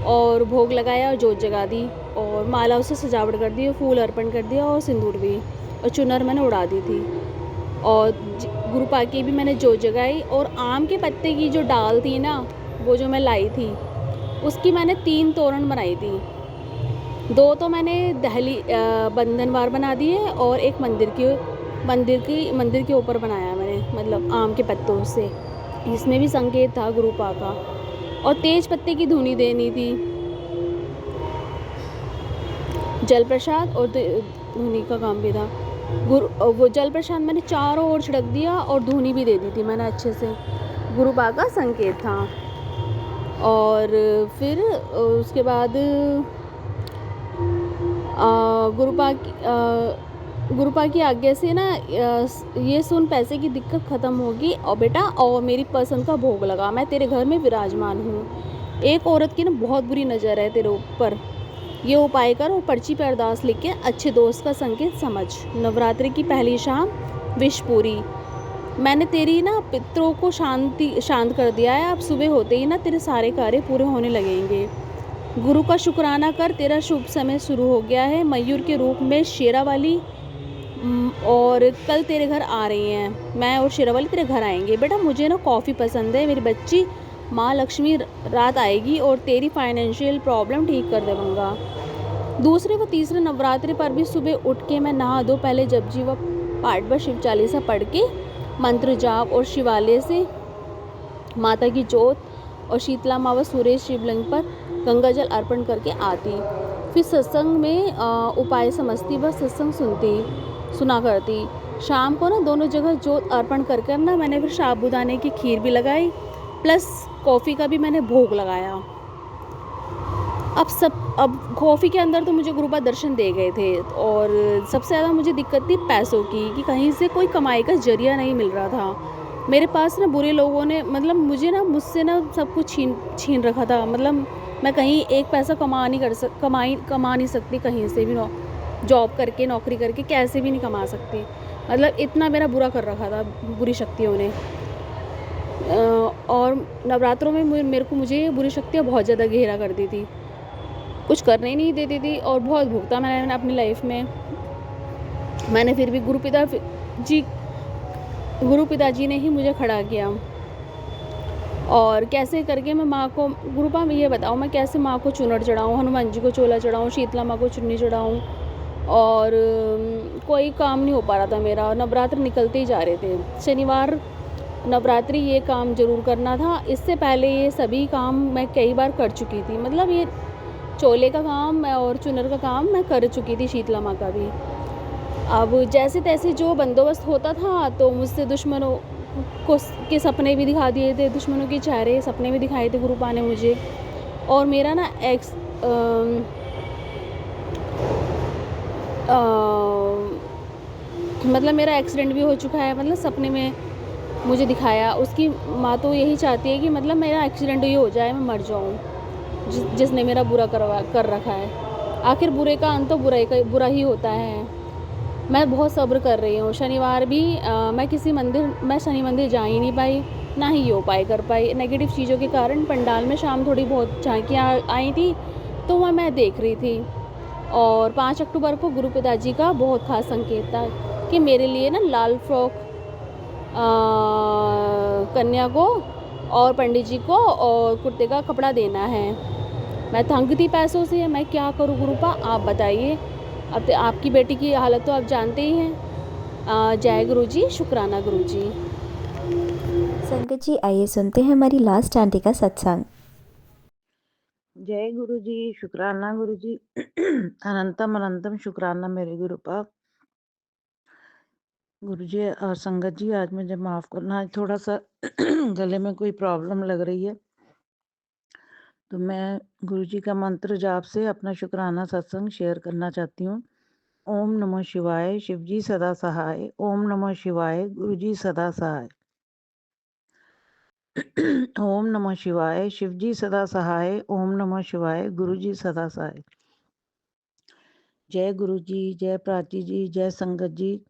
और भोग लगाया और जोत जगा दी और माला उससे सजावट कर दी और फूल अर्पण कर दिया और सिंदूर भी और चुनर मैंने उड़ा दी थी। और गुरु पाके भी मैंने जोत जगाई। और आम के पत्ते की जो डाल थी ना, वो जो मैं लाई थी, उसकी मैंने 3 तोरण बनाई थी। 2 तो मैंने दहली बंधनवार बना दिए और एक मंदिर के ऊपर बनाया मैंने, मतलब आम के पत्तों से। इसमें भी संकेत था गुरु पा का। और तेज पत्ते की धुनी देनी थी, जल प्रसाद और धुनी का काम भी था। वो जल प्रसाद मैंने चारों ओर छिड़क दिया और धुनी भी दे दी थी मैंने अच्छे से। गुरु पा का संकेत था। और फिर उसके बाद गुरु पा की आज्ञा से ना ये सुन, पैसे की दिक्कत ख़त्म होगी और बेटा, और मेरी पसंद का भोग लगा, मैं तेरे घर में विराजमान हूँ। एक औरत की ना बहुत बुरी नज़र है तेरे ऊपर, ये उपाय कर और पर्ची पर अरदास लिख के अच्छे दोस्त का संकेत समझ। नवरात्रि की पहली शाम विश पूरी। मैंने तेरी ना पितरों को शांत कर दिया है। अब सुबह होते ही ना तेरे सारे कार्य पूरे होने लगेंगे। गुरु का शुक्राना कर, तेरा शुभ समय शुरू हो गया है। मयूर के रूप में शेरावाली और कल तेरे घर आ रही हैं। मैं और शेरावाली तेरे घर आएंगे। बेटा मुझे ना कॉफ़ी पसंद है। मेरी बच्ची माँ लक्ष्मी रात आएगी और तेरी फाइनेंशियल प्रॉब्लम ठीक कर देऊँगा। दूसरे व तीसरे नवरात्रि पर भी सुबह उठ के मैं नहा दो, पहले जपजी व पाठ व शिव चालीसा पढ़ के मंत्र जाप और शिवालय से माता की जोत और शीतला माँ व सूर्य शिवलिंग पर गंगा जल अर्पण करके आती। फिर सत्संग में उपाय समझती व सत्संग सुना करती। शाम को ना दोनों जगह जोत अर्पण कर ना मैंने फिर साबूदाने की खीर भी लगाई, प्लस कॉफ़ी का भी मैंने भोग लगाया। अब कॉफ़ी के अंदर तो मुझे गुरुपा दर्शन दे गए थे। और सबसे ज़्यादा मुझे दिक्कत थी पैसों की, कि कहीं से कोई कमाई का जरिया नहीं मिल रहा था। मेरे पास ना बुरे लोगों ने मतलब मुझसे ना सब कुछ छीन रखा था। मतलब मैं कहीं एक पैसा कमा नहीं सकती, कहीं से भी जॉब करके, नौकरी करके कैसे भी नहीं कमा सकती। मतलब इतना मेरा बुरा कर रखा था बुरी शक्तियों ने। और नवरात्रों में मुझे बुरी शक्तियाँ बहुत ज़्यादा घेरा करती थी, कुछ करने ही नहीं देती थी और बहुत भुगता मैंने अपनी लाइफ में। मैंने फिर भी गुरु पिताजी ने ही मुझे खड़ा किया। और कैसे करके मैं माँ को, गुरुपा मैं ये बताऊँ मैं कैसे माँ को चुनर चढ़ाऊँ, हनुमान जी को चोला चढ़ाऊँ, शीतला माँ को चुन्नी चढ़ाऊँ। और कोई काम नहीं हो पा रहा था मेरा। नवरात्र निकलते ही जा रहे थे। शनिवार नवरात्रि ये काम ज़रूर करना था। इससे पहले ये सभी काम मैं कई बार कर चुकी थी। मतलब ये चोले का काम और चुनर का काम मैं कर चुकी थी, शीतला माँ का भी। अब जैसे तैसे जो बंदोबस्त होता था तो मुझसे दुश्मनों के सपने भी दिखा दिए थे, दुश्मनों के चेहरे सपने भी दिखाए थे गुरुपा ने मुझे। और मेरा ना मतलब मेरा एक्सीडेंट भी हो चुका है। मतलब सपने में मुझे दिखाया। उसकी माँ तो यही चाहती है कि मतलब मेरा एक्सीडेंट ही हो जाए, मैं मर जाऊँ, जिसने मेरा बुरा कर रखा है। आखिर बुरे का अंत तो बुरा ही होता है। मैं बहुत सब्र कर रही हूँ। शनिवार भी मैं शनि मंदिर जा ही नहीं पाई, ना ही ये उपाय कर पाई। नेगेटिव चीज़ों के कारण पंडाल में शाम थोड़ी बहुत झांकियाँ आई थी तो वह मैं देख रही थी। और 5 अक्टूबर को गुरु पिताजी का बहुत खास संकेत था कि मेरे लिए ना लाल फ्रॉक कन्या को और पंडित जी को और कुर्ते का कपड़ा देना है। मैं तंग थी पैसों से, मैं क्या करूँ गुरुपा, आप बताइए। अब आपकी बेटी की हालत तो आप जानते ही हैं। जय गुरु जी, शुक्राना गुरु जी। संगत जी, आइए सुनते हैं हमारी लास्ट आंटी का सत्संग। जय गुरु जी, शुक्राना गुरु जी। अनंतम अनंतम शुक्राना मेरे गुरु पाक। गुरु जी और संगत जी, आज मुझे माफ़ करना, आज थोड़ा सा गले में कोई प्रॉब्लम लग रही है, तो मैं गुरु जी का मंत्र जाप से अपना शुक्राना सत्संग शेयर करना चाहती हूँ। ओम नमः शिवाय, शिव जी सदा सहाय। ओम नमः शिवाय, गुरु जी सदा सहाय। ओम नमः शिवाय, शिव जी सदा सहाय। ओम नमः शिवाय, गुरु जी सदा सहाय। जय गुरु जी, जय प्राची जी, जय संगत जी।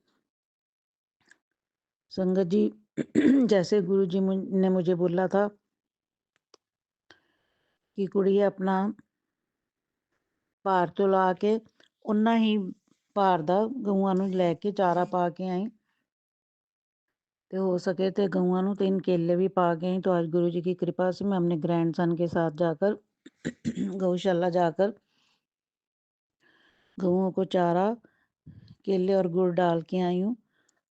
संगत जी, जैसे गुरु जी ने मुझे बोला था कि कुड़िए अपना ਭਾਰ ਤੋਂ ਲਾ ਕੇ ਉਨਾ ਹੀ ਭਾਰ ਦਾ ਗਊਆਂ ਨੂੰ ਲੈ ਕੇ ਚਾਰਾ ਪਾ ਕੇ ਆਈ, तो हो सके तो गौआ ਨੂੰ 3 केले भी पा के आई। तो आज गुरु जी की कृपा से मैं अपने ग्रैंडसन के साथ जाकर गौशाला जाकर गऊओं को चारा, केले और गुड़ डाल के आई हूँ।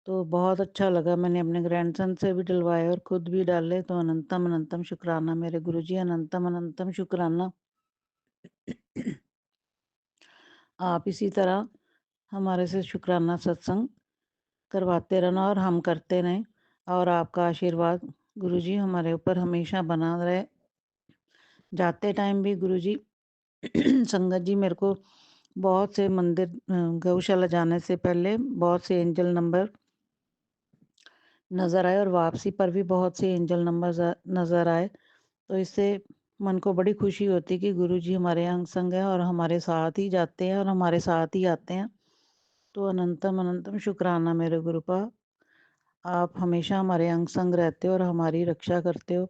तो बहुत अच्छा लगा, मैंने अपने ग्रैंडसन से भी डलवाए और खुद भी डाले। तो अनंतम अनंतम शुक्राना मेरे गुरु जी, अनंतम अनंतम शुक्राना। आप इसी तरह हमारे से शुक्राना सत्संग करवाते रहना और हम करते रहें, और आपका आशीर्वाद गुरुजी हमारे ऊपर हमेशा बना रहे। जाते टाइम भी गुरुजी संगत जी मेरे को बहुत से मंदिर गौशाला जाने से पहले बहुत से एंजल नंबर नज़र आए और वापसी पर भी बहुत से एंजल नंबर नज़र आए। तो इससे मन को बड़ी खुशी होती कि गुरुजी हमारे अंग संग है और हमारे साथ ही जाते हैं और हमारे साथ ही आते हैं। तो अनंतम अनंतम शुक्राना मेरे गुरुपा, आप हमेशा हमारे अंग संग रहते हो और हमारी रक्षा करते हो।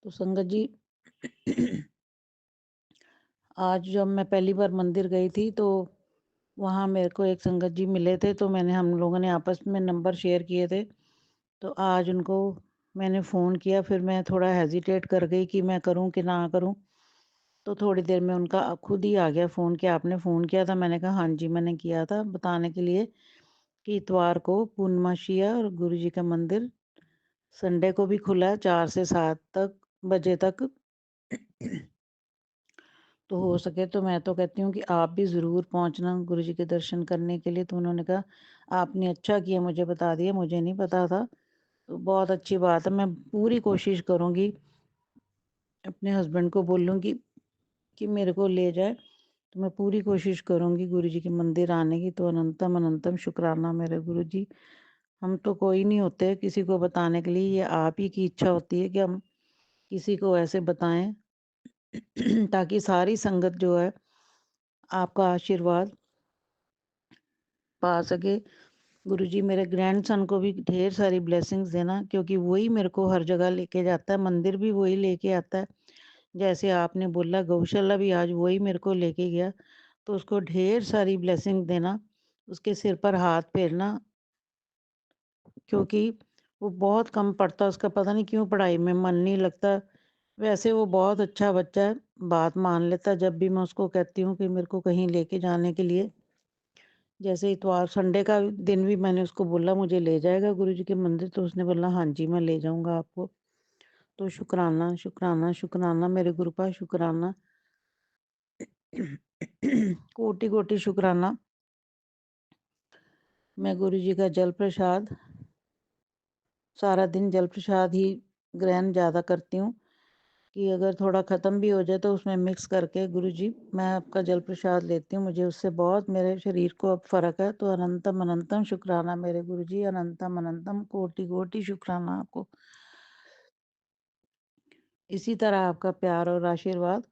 तो संगत जी, आज जब मैं पहली बार मंदिर गई थी तो वहाँ मेरे को एक संगत जी मिले थे, तो हम लोगों ने आपस में नंबर शेयर किए थे। तो आज उनको मैंने फ़ोन किया, फिर मैं थोड़ा हेजिटेट कर गई कि मैं करूँ कि ना करूँ। तो थोड़ी देर में उनका खुद ही आ गया फ़ोन कि आपने फ़ोन किया था। मैंने कहा हाँ जी, मैंने किया था बताने के लिए कि इतवार को पूर्णमासी है और गुरु जी का मंदिर संडे को भी खुला है 4 से 7 बजे तक। तो हो सके तो मैं तो कहती हूँ कि आप भी ज़रूर पहुँचना गुरु जी के दर्शन करने के लिए। तो उन्होंने कहा आपने अच्छा किया मुझे बता दिया, मुझे नहीं पता था। तो बहुत अच्छी बात है, मैं पूरी कोशिश करूँगी, अपने हस्बैंड को बोलूँगी कि मेरे को ले जाए। तो मैं पूरी कोशिश करूँगी गुरु जी के मंदिर आने की। तो अनंतम अनंतम शुक्राना मेरे गुरु जी। हम तो कोई नहीं होते किसी को बताने के लिए, ये आप ही की इच्छा होती है कि हम किसी को ऐसे बताएं ताकि सारी संगत जो है आपका आशीर्वाद पा सके। गुरुजी मेरे ग्रैंडसन को भी ढेर सारी ब्लेसिंग्स देना, क्योंकि वही मेरे को हर जगह लेके जाता है, मंदिर भी वही लेके आता है। जैसे आपने बोला गौशाला भी आज वही मेरे को लेके गया, तो उसको ढेर सारी ब्लेसिंग देना, उसके सिर पर हाथ फेरना, क्योंकि वो बहुत कम पढ़ता, उसका पता नहीं क्यों पढ़ाई में मन नहीं लगता। वैसे वो बहुत अच्छा बच्चा है, बात मान लेता है। जब भी मैं उसको कहती हूँ कि मेरे को कहीं लेके जाने के लिए, जैसे इतवार संडे का दिन भी मैंने उसको बोला मुझे ले जाएगा गुरुजी के मंदिर, तो उसने बोला हाँ जी मैं ले जाऊंगा आपको। तो शुक्राना शुक्राना शुक्राना मेरे गुरु का शुक्राना, कोटि कोटि शुक्राना। मैं गुरुजी का जल प्रसाद सारा दिन जल प्रसाद ही ग्रहण ज़्यादा करती हूँ कि अगर थोड़ा ख़त्म भी हो जाए तो उसमें मिक्स करके गुरुजी मैं आपका जल प्रसाद लेती हूँ। मुझे उससे बहुत मेरे शरीर को अब फ़र्क है। तो अनंतम अनंतम शुक्राना मेरे गुरुजी, अनंतम अनंतम कोटि कोटि शुक्राना आपको। इसी तरह आपका प्यार और आशीर्वाद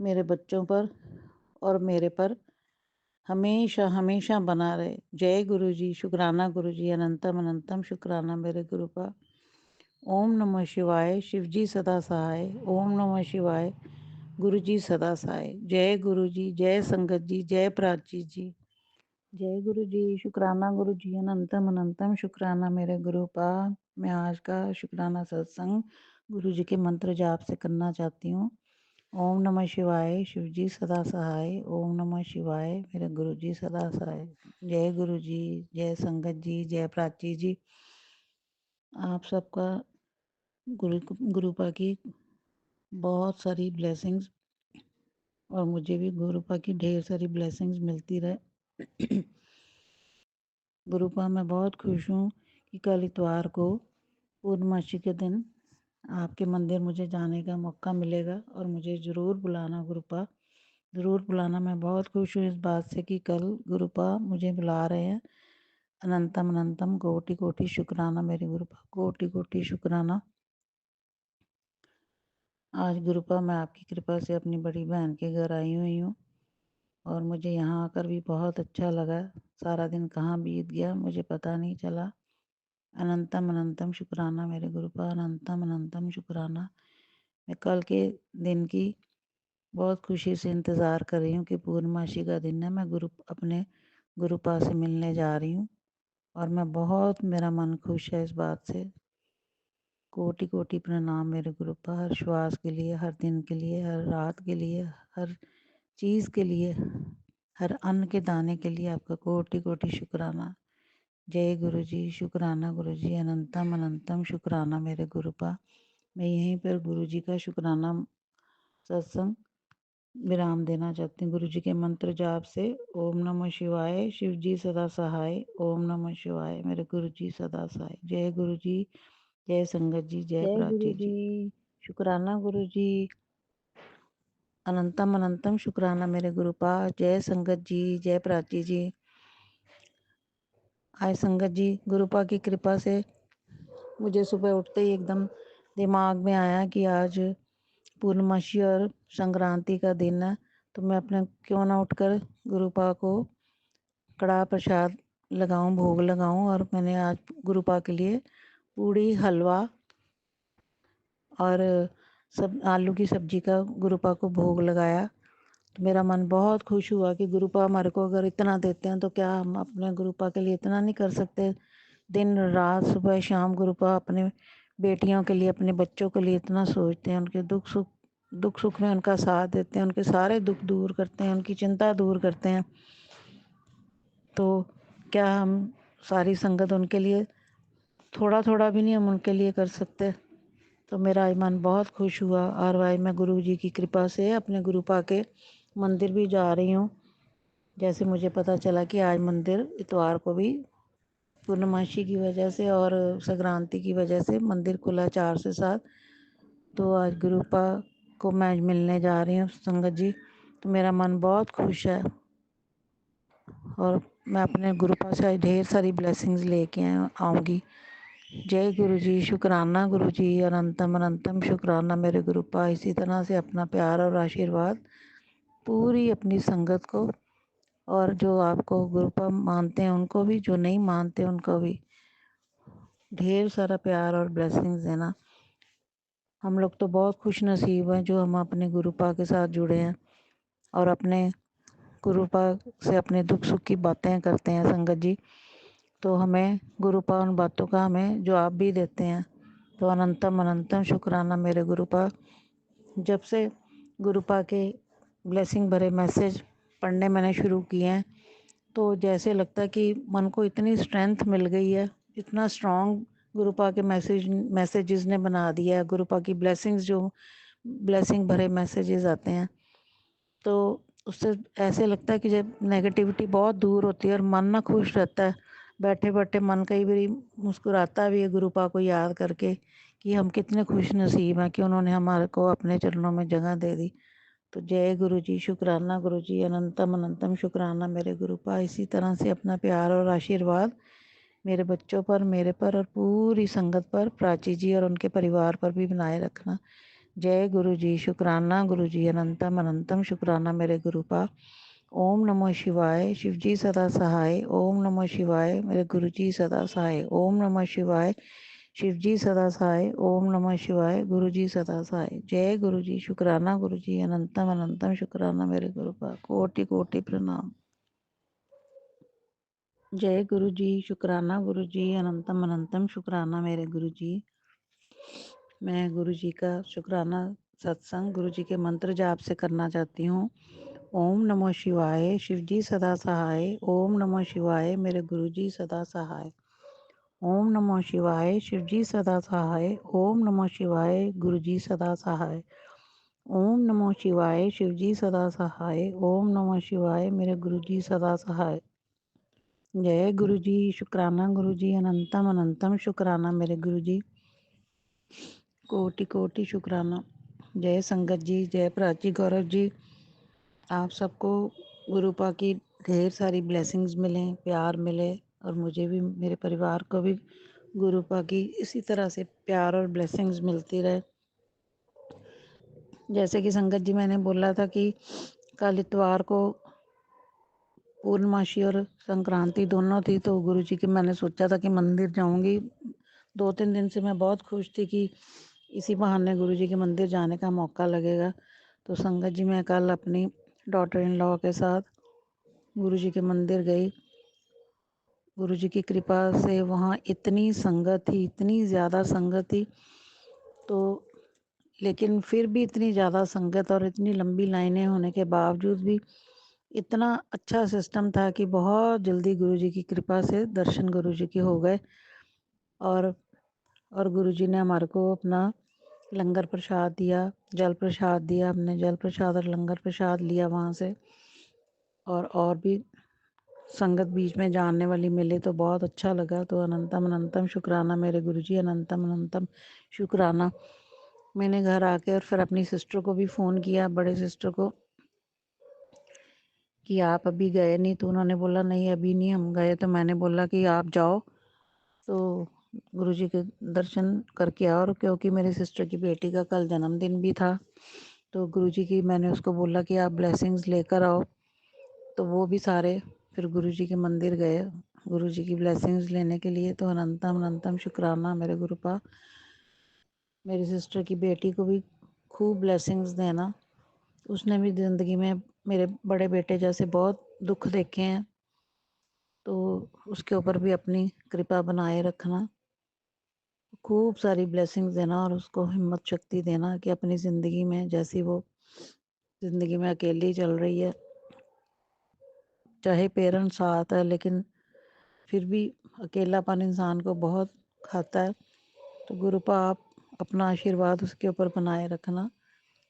मेरे बच्चों पर और मेरे पर हमेशा हमेशा बना रहे। जय गुरुजी, शुक्राना गुरुजी, अनंतम अनंतम शुक्राना मेरे गुरु का। ओम नमः शिवाय, शिव जी सदा सहाय। ओम नमः शिवाय, गुरु जी सदा सहाय। जय गुरु जी, जय संगत जी, जय प्राची जी। जय गुरु जी, शुक्राना गुरु जी, अनंतम अनंतम शुक्राना मेरे गुरु पा। मैं आज का शुक्राना सत्संग गुरु जी के मंत्र जाप से करना चाहती हूँ। ओम नमः शिवाय, शिवजी सदा सहाय। ओम नमः शिवाय, मेरे गुरुजी सदा सहाय। जय गुरु जी, जय संगत जी, जय प्राची जी। आप सबका गुरुपा की बहुत सारी ब्लेसिंग्स और मुझे भी गुरुपा की ढेर सारी ब्लेसिंग्स मिलती रहे। गुरुपा मैं बहुत खुश हूँ कि कल इतवार को पूर्णमासी के दिन आपके मंदिर मुझे जाने का मौका मिलेगा और मुझे ज़रूर बुलाना गुरुपा, ज़रूर बुलाना। मैं बहुत खुश हूँ इस बात से कि कल गुरुपा मुझे बुला रहे हैं। अनंतम अनंतम कोटि कोटि शुक्राना मेरे गुरुपा, कोटि कोटि शुक्राना। आज गुरुपा मैं आपकी कृपा से अपनी बड़ी बहन के घर आई हुई हूँ और मुझे यहाँ आकर भी बहुत अच्छा लगा। सारा दिन कहाँ बीत गया मुझे पता नहीं चला। अनंतम अनंतम शुक्राना मेरे गुरुपा, अनंतम अनंतम शुक्राना। मैं कल के दिन की बहुत खुशी से इंतज़ार कर रही हूँ कि पूर्णमासी का दिन है। मैं अपने गुरुपा से मिलने जा रही हूँ और मैं बहुत, मेरा मन खुश है इस बात से। कोटि कोटि प्रणाम मेरे गुरुपा, हर श्वास के लिए, हर दिन के लिए, हर रात के लिए, हर चीज़ के लिए, हर अन्न के दाने के लिए आपका कोटि कोटि शुक्राना। जय गुरु जी, शुक्राना गुरु जी, अनंतम अनंतम शुक्राना मेरे गुरुपा। मैं यहीं पर गुरु जी का शुक्राना सत्संग विराम देना चाहती हूँ। गुरु जी के मंत्र जाप से ओम नमः शिवाय, शिव जी सदा सहाय। ओम नमः शिवाय, मेरे गुरु जी सदा सहाय। जय गुरु जी, जय संगत जी, जय प्राची जी। शुक्राना गुरु जी, अनंतम अनंतम शुक्राना मेरे गुरुपा। जय संगत जी, जय प्राची जी। आय संगत जी, गुरुपा की कृपा से मुझे सुबह उठते ही एकदम दिमाग में आया कि आज पूर्णमासी और संक्रांति का दिन है, तो मैं अपने क्यों ना उठकर गुरुपा को कड़ा प्रसाद लगाऊं, भोग लगाऊं। और मैंने आज गुरुपा के लिए पूड़ी, हलवा और सब आलू की सब्जी का गुरुपा को भोग लगाया। तो मेरा मन बहुत खुश हुआ कि गुरुपा हमारे को अगर इतना देते हैं तो क्या हम अपने गुरुपा के लिए इतना नहीं कर सकते। दिन रात सुबह शाम गुरुपा अपने बेटियों के लिए, अपने बच्चों के लिए इतना सोचते हैं, उनके दुख सुख में उनका साथ देते हैं, उनके सारे दुख दूर करते हैं, उनकी चिंता दूर करते हैं। तो क्या हम सारी संगत उनके लिए थोड़ा थोड़ा भी नहीं हम उनके लिए कर सकते। तो मेरा मन बहुत खुश हुआ और भाई मैं गुरु जी की कृपा से अपने गुरुपा के मंदिर भी जा रही हूँ। जैसे मुझे पता चला कि आज मंदिर इतवार को भी पूर्णमासी की वजह से और संक्रांति की वजह से मंदिर खुला 4 से 7। तो आज गुरुपा को मैं मिलने जा रही हूँ संगत जी। तो मेरा मन बहुत खुश है और मैं अपने गुरुपा से ढेर सारी ब्लेसिंग्स लेके आऊँगी। जय गुरु जी, शुक्राना गुरु जी, अनंतम अनंतम शुक्राना मेरे गुरुपा। इसी तरह से अपना प्यार और आशीर्वाद पूरी अपनी संगत को और जो आपको गुरुपा मानते हैं उनको भी, जो नहीं मानते उनको भी ढेर सारा प्यार और ब्लेसिंग्स देना। हम लोग तो बहुत खुश नसीब हैं जो हम अपने गुरुपा के साथ जुड़े हैं और अपने गुरुपा से अपने दुख सुख की बातें करते हैं संगत जी। तो हमें गुरुपा उन बातों का हमें जवाब भी देते हैं। तो अनंतम अनंतम शुक्राना मेरे गुरुपा। जब से गुरुपा के ब्लेसिंग भरे मैसेज पढ़ने मैंने शुरू किए हैं तो जैसे लगता है कि मन को इतनी स्ट्रेंथ मिल गई है, इतना स्ट्रॉन्ग गुरुपा के मैसेजेस ने बना दिया है। गुरुपा की ब्लेसिंग्स, जो ब्लेसिंग भरे मैसेजेस आते हैं तो उससे ऐसे लगता है कि जब नेगेटिविटी बहुत दूर होती है और मन ना खुश रहता है। बैठे बैठे मन कई बार मुस्कुराता भी है गुरुपा को याद करके कि हम कितने खुश नसीब हैं कि उन्होंने हमारे को अपने चरणों में जगह दे दी। तो जय गुरु जी, शुक्राना गुरु जी, अनंतम अनंतम शुक्राना मेरे गुरुपा। इसी तरह से अपना प्यार और आशीर्वाद मेरे बच्चों पर, मेरे पर और पूरी संगत पर, प्राची जी और उनके परिवार पर भी बनाए रखना। जय गुरु जी, शुक्राना गुरु जी, अनंतम अनंतम शुक्राना मेरे गुरुपा। ओम नमः शिवाय, शिव जी सदा सहाय। ओम नमः शिवाय, मेरे गुरु जी सदा सहाय। ओम नमः शिवाय, शिव जी सदा सहाय। ओम नमः शिवाय, गुरु जी सदा सहाय। जय गुरु जी, शुक्राना गुरु जी, अनंतम अनंतम शुक्राना मेरे गुरुपा। कोटि कोटि प्रणाम। जय गुरु जी, शुक्राना गुरु जी, अनंतम अनंतम शुक्राना मेरे गुरु जी। मैं गुरु जी का शुक्राना सत्संग गुरु जी के मंत्र जाप से करना चाहती हूँ। ओम नमो शिवाय, शिव जी सदा सहाय। ओम नमो शिवाय, मेरे गुरु जी सदा सहाय। ओम नमो शिवाय, शिव जी सदा सहाय। ओम नमो शिवाय, गुरु जी सदा सहाय। ओम नमो शिवाय, शिव जी सदा सहाय। ओम नमो शिवाय, मेरे गुरु जी सदा सहाय। जय गुरु जी, शुक्राना गुरु जी, अनंतम अनंतम शुक्राना मेरे गुरु जी, कोटि कोटि शुक्राना। जय संगत जी, जय प्राची गौरव जी, आप सबको गुरुपा की ढेर सारी ब्लेसिंग्स मिले, प्यार मिले, और मुझे भी, मेरे परिवार को भी गुरुपा की इसी तरह से प्यार और ब्लेसिंग्स मिलती रहे। जैसे कि संगत जी मैंने बोला था कि कल इतवार को पूर्णमासी और संक्रांति दोनों थी, तो गुरु जी की मैंने सोचा था कि मंदिर जाऊंगी। 2-3 दिन से मैं बहुत खुश थी कि इसी बहाने गुरु जी के मंदिर जाने का मौका लगेगा। तो संगत जी मैं कल अपनी डॉटर इन लॉ के साथ गुरु जी के मंदिर गई। गुरु जी की कृपा से वहाँ इतनी संगत थी, इतनी ज़्यादा संगत थी, तो लेकिन फिर भी इतनी ज़्यादा संगत और इतनी लंबी लाइनें होने के बावजूद भी इतना अच्छा सिस्टम था कि बहुत जल्दी गुरु जी की कृपा से दर्शन गुरु जी के हो गए। और गुरु जी ने हमारे को अपना लंगर प्रसाद दिया, जल प्रसाद दिया। हमने जल प्रसाद और लंगर प्रसाद लिया वहाँ से, और भी संगत बीच में जानने वाली मिले तो बहुत अच्छा लगा। तो अनंतम अनंतम शुक्राना मेरे गुरु जी, अनंतम अनंतम शुक्राना। मैंने घर आके और फिर अपनी सिस्टर को भी फ़ोन किया, बड़े सिस्टर को, कि आप अभी गए नहीं? तो उन्होंने बोला नहीं अभी नहीं हम गए। तो मैंने बोला कि आप जाओ तो गुरु जी के दर्शन करके आओ, और क्योंकि मेरी सिस्टर की बेटी का कल जन्मदिन भी था, तो गुरु जी की मैंने उसको बोला कि आप ब्लेसिंग्स लेकर आओ। तो वो भी सारे फिर गुरु जी के मंदिर गए गुरु जी की ब्लेसिंग्स लेने के लिए। तो अनंतम अनंतम शुक्राना मेरे गुरुपा। मेरी सिस्टर की बेटी को भी खूब ब्लेसिंग्स देना। उसने भी ज़िंदगी में मेरे बड़े बेटे जैसे बहुत दुख देखे हैं, तो उसके ऊपर भी अपनी कृपा बनाए रखना, खूब सारी ब्लेसिंग्स देना, और उसको हिम्मत शक्ति देना कि अपनी ज़िंदगी में, जैसी वो ज़िंदगी में अकेली चल रही है, चाहे पेरेंट्स साथ है लेकिन फिर भी अकेलापन इंसान को बहुत खाता है। तो गुरुपा आप अपना आशीर्वाद उसके ऊपर बनाए रखना,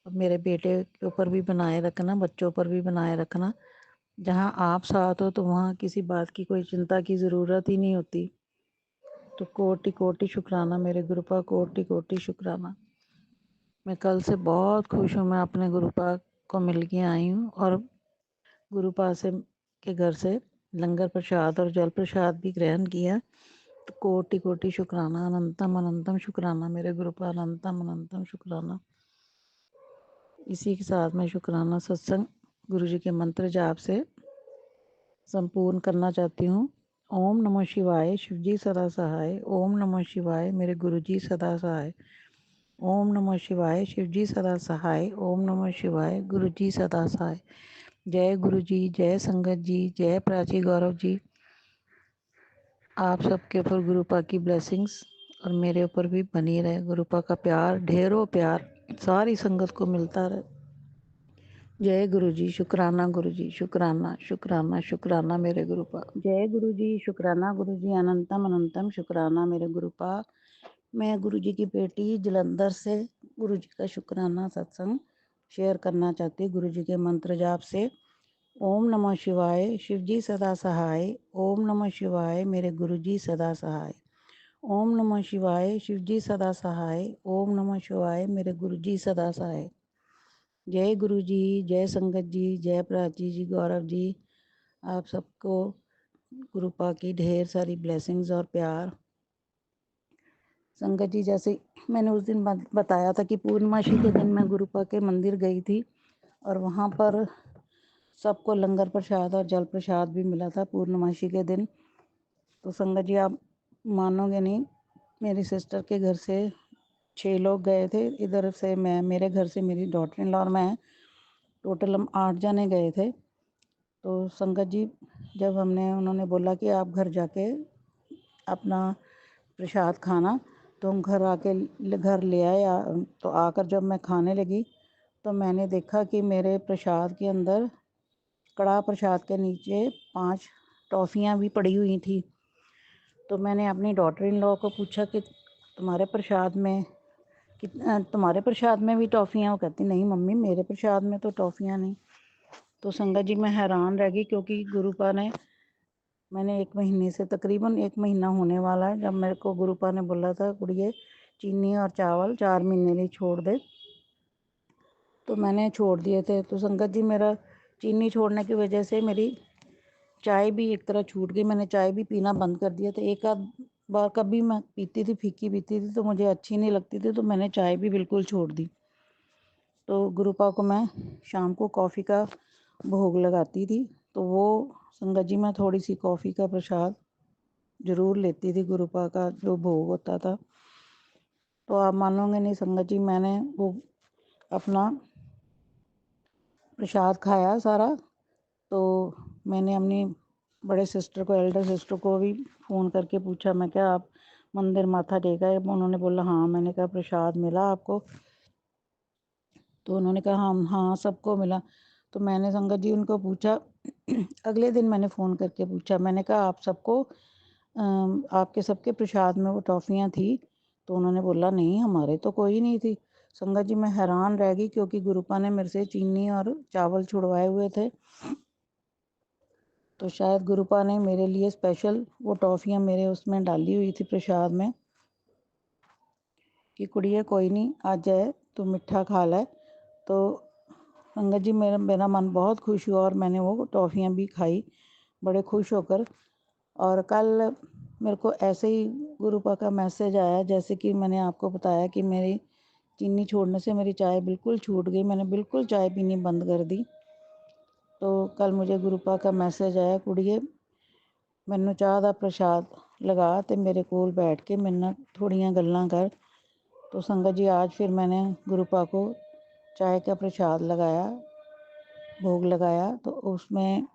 और मेरे बेटे के ऊपर भी बनाए रखना, बच्चों पर भी बनाए रखना। जहाँ आप साथ हो तो वहाँ किसी बात की कोई चिंता की ज़रूरत ही नहीं होती। तो कोटि कोटि शुक्राना मेरे गुरुपा, कोटि कोटि शुक्राना। मैं कल से बहुत खुश हूँ, मैं अपने गुरुपा को मिल के आई हूँ, और गुरुपा से के घर से लंगर प्रसाद और जल प्रसाद भी ग्रहण किया। तो कोटि कोटि शुक्राना, अनंतम अनंतम शुक्राना मेरे गुरुपा, अनंतम अनंतम शुक्राना। इसी के साथ मैं शुक्राना सत्संग गुरु जी के मंत्र जाप से संपूर्ण करना चाहती हूँ। ओम नमो शिवाय, शिव जी सदा सहाय। ओम नमो शिवाय, मेरे गुरु जी सदा सहाय। ओम नमो शिवाय, शिव जी सदा सहाय। ओम नमो शिवाय, गुरु जी सदा सहाय। जय गुरु जी, जय संगत जी, जय प्राची गौरव जी। आप सबके ऊपर गुरुपा की ब्लेसिंग्स और मेरे ऊपर भी बनी रहे। गुरुपा का प्यार, ढेरों प्यार सारी संगत को मिलता रहे। जय गुरु जी, शुक्राना गुरु जी, शुक्राना शुक्राना शुक्राना मेरे गुरुपा। जय गुरु जी, शुक्राना गुरु जी, अनंतम अनंतम शुक्राना मेरे गुरुपा। मैं गुरु जी की बेटी जलंधर से गुरु जी का शुक्राना सत्संग शेयर करना चाहती हूँ गुरु जी के मंत्र जाप से। ओम नमः शिवाय, शिव जी सदा सहाय। ओम नमः शिवाय, मेरे गुरु जी सदा सहाय। ओम नमः शिवाय, शिव जी सदा सहाय। ओम नमः शिवाय, मेरे गुरु जी सदा सहाय। जय गुरु जी, जय संगत जी, जय प्राची जी, गौरव जी। आप सबको गुरुपा की ढेर सारी ब्लेसिंग्स और प्यार। संगत जी, जैसे मैंने उस दिन बताया था कि पूर्णमासी के दिन मैं गुरुपा के मंदिर गई थी, और वहाँ पर सबको लंगर प्रसाद और जल प्रसाद भी मिला था पूर्णमासी के दिन। तो संगत जी, आप मानोगे नहीं, मेरी सिस्टर के घर से 6 लोग गए थे। इधर से मैं, मेरे घर से मेरी डॉटर इन लॉ और मैं, टोटल हम 8 जने गए थे। तो संगत जी, जब उन्होंने बोला कि आप घर जाके अपना प्रसाद खाना, तो हम घर ले आए। तो आकर जब मैं खाने लगी तो मैंने देखा कि मेरे प्रसाद के अंदर, कड़ाह प्रसाद के नीचे 5 टॉफ़ियाँ भी पड़ी हुई थी। तो मैंने अपनी डॉटर इन लॉ को पूछा कि तुम्हारे प्रसाद में भी टॉफ़ियाँ? वो कहती नहीं मम्मी, मेरे प्रसाद में तो टॉफ़ियाँ नहीं। तो संगत जी मैं हैरान रह गई, क्योंकि गुरुपा ने, मैंने 1 महीने से, तकरीबन 1 महीना होने वाला है जब मेरे को गुरुपा ने बोला था कुड़िए चीनी और चावल 4 महीने लिए छोड़ दे। तो मैंने छोड़ दिए थे। तो संगत जी मेरा चीनी छोड़ने की वजह से मेरी चाय भी एक तरह छूट गई। मैंने चाय भी पीना बंद कर दिया था। एक आध बार कभी मैं पीती थी, फीकी पीती थी, तो मुझे अच्छी नहीं लगती थी, तो मैंने चाय भी बिल्कुल छोड़ दी। तो गुरुपा को मैं शाम को कॉफ़ी का भोग लगाती थी, तो वो संगत जी मैं थोड़ी सी कॉफ़ी का प्रसाद ज़रूर लेती थी, गुरुपा का जो भोग होता था। तो आप मानोगे नहीं संगत जी, मैंने वो अपना प्रसाद खाया सारा। तो मैंने अपनी बड़े सिस्टर को, एल्डर सिस्टर को भी फ़ोन करके पूछा, मैं क्या आप मंदिर माथा टेका है? उन्होंने बोला हाँ। मैंने कहा प्रसाद मिला आपको? तो उन्होंने कहा हाँ हाँ, सबको मिला। तो मैंने संगत जी उनको पूछा अगले दिन मैंने फ़ोन करके पूछा, मैंने कहा आप सबको आपके सबके प्रसाद में वो टॉफ़ियाँ थी? तो उन्होंने बोला नहीं, हमारे तो कोई नहीं थी। संगत जी मैं हैरान रह गई, क्योंकि गुरुपा ने मेरे से चीनी और चावल छुड़वाए हुए थे। तो शायद गुरुपा ने मेरे लिए स्पेशल वो टॉफ़ियाँ मेरे उसमें डाली हुई थी प्रसाद में, कि कुड़िए कोई नहीं, आज जाए तू मिठा खा ले। तो संगत जी मेरा मन बहुत खुश हुआ और मैंने वो टॉफ़ियाँ भी खाई बड़े खुश होकर। और कल मेरे को ऐसे ही गुरुपा का मैसेज आया, जैसे कि मैंने आपको बताया कि मेरी चीनी छोड़ने से मेरी चाय बिल्कुल छूट गई, मैंने बिल्कुल चाय पीनी बंद कर दी। तो कल मुझे गुरुपा का मैसेज आया, कुड़िए ਮੈਨੂੰ ਚਾਹ ਦਾ ਪ੍ਰਸ਼ਾਦ लगा तो मेरे कोल बैठ के मेरे नाल थोड़ियाँ गल्लां कर। तो संगत जी आज फिर मैंने गुरुपा को चाय का प्रसाद लगाया, भोग लगाया। तो उसमें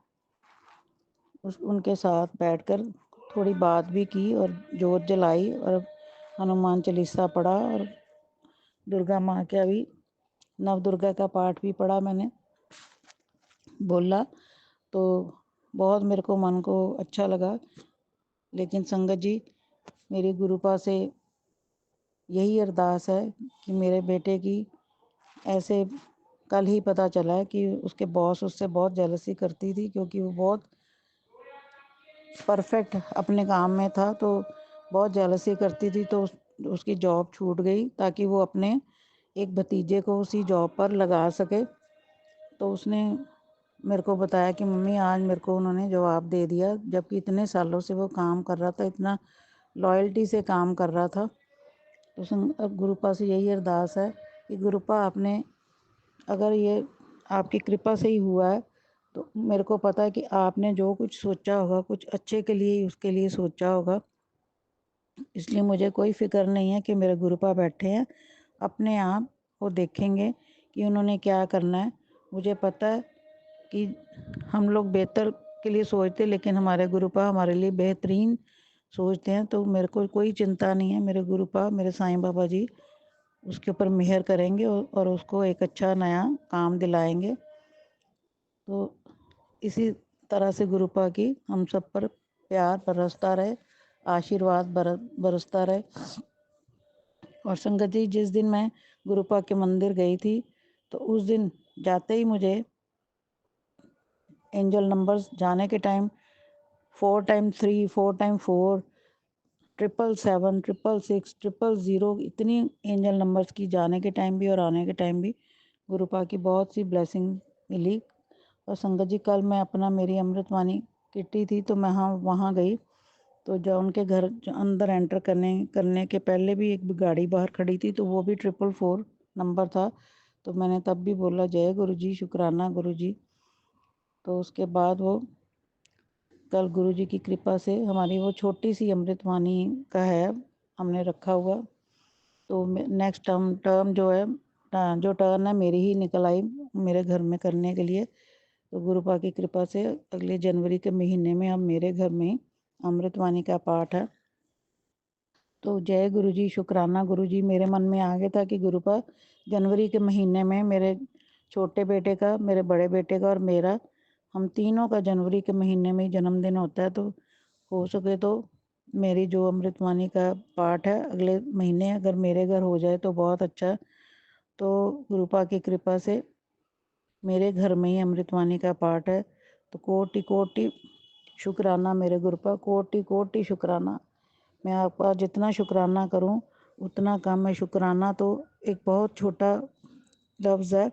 उनके साथ बैठकर थोड़ी बात भी की और जोत जलाई और हनुमान चालीसा पढ़ा और दुर्गा माँ का भी, नव दुर्गा का पाठ भी पढ़ा, मैंने बोला। तो बहुत मेरे को मन को अच्छा लगा। लेकिन संगत जी मेरी गुरुपा से यही अरदास है कि मेरे बेटे की, ऐसे कल ही पता चला है कि उसके बॉस उससे बहुत जेलसी करती थी, क्योंकि वो बहुत परफेक्ट अपने काम में था, तो बहुत जेलसी करती थी। तो उसकी जॉब छूट गई ताकि वो अपने एक भतीजे को उसी जॉब पर लगा सके। तो उसने मेरे को बताया कि मम्मी आज मेरे को उन्होंने जवाब दे दिया, जबकि इतने सालों से वो काम कर रहा था, इतना लॉयल्टी से काम कर रहा था। तो अब गुरुपा से यही अरदास है कि गुरुपा आपने, अगर ये आपकी कृपा से ही हुआ है, तो मेरे को पता है कि आपने जो कुछ सोचा होगा कुछ अच्छे के लिए ही उसके लिए सोचा होगा। इसलिए मुझे कोई फ़िक्र नहीं है कि मेरे गुरुपा बैठे हैं, अपने आप वो देखेंगे कि उन्होंने क्या करना है। मुझे पता है कि हम लोग बेहतर के लिए सोचते, लेकिन हमारे गुरुपा हमारे लिए बेहतरीन सोचते हैं। तो मेरे को कोई चिंता नहीं है, मेरे गुरुपा, मेरे साईं बाबा जी उसके ऊपर मेहर करेंगे और उसको एक अच्छा नया काम दिलाएंगे। तो इसी तरह से गुरुपा की हम सब पर प्यार बरसता रहे, आशीर्वाद बरसता रहे। और संगत जी जिस दिन मैं गुरुपा के मंदिर गई थी, तो उस दिन जाते ही मुझे एंजल नंबर्स जाने के टाइम 4 टाइम 3, 4 टाइम 4, 777, 666, 000, इतनी एंजल नंबर्स की जाने के टाइम भी और आने के टाइम भी गुरुपा की बहुत सी ब्लेसिंग मिली। और संगत जी कल मैं अपना, मेरी अमृतवाणी किट्टी थी, तो मैं वहाँ गई। तो जो उनके घर अंदर एंटर करने के पहले भी एक गाड़ी बाहर खड़ी थी, तो वो भी 444 नंबर था। तो मैंने तब भी बोला जय गुरु जी, शुक्राना गुरु जी। तो उसके बाद वो कल गुरु जी की कृपा से हमारी वो छोटी सी अमृतवाणी का है, हमने रखा हुआ। तो नेक्स्ट टर्म जो है, जो टर्न है मेरी ही निकल आई मेरे घर में करने के लिए। तो गुरुपा की कृपा से अगले जनवरी के महीने में अब मेरे घर में अमृतवाणी का पाठ है। तो जय गुरु जी, शुक्राना गुरु जी। मेरे मन में आ गया था कि गुरुपा जनवरी के महीने में मेरे छोटे बेटे का, मेरे बड़े बेटे का और मेरा, हम तीनों का जनवरी के महीने में ही जन्मदिन होता है। तो हो सके तो मेरी जो अमृतवाणी का पाठ है अगले महीने अगर मेरे घर हो जाए तो बहुत अच्छा। तो गुरुपा की कृपा से मेरे घर में ही अमृतवाणी का पाठ है। तो कोटि कोटि शुक्राना मेरे गुरुपा, कोटि कोटि शुक्राना। मैं आपका जितना शुक्राना करूं उतना कम है। शुक्राना तो एक बहुत छोटा लफ्ज़ है,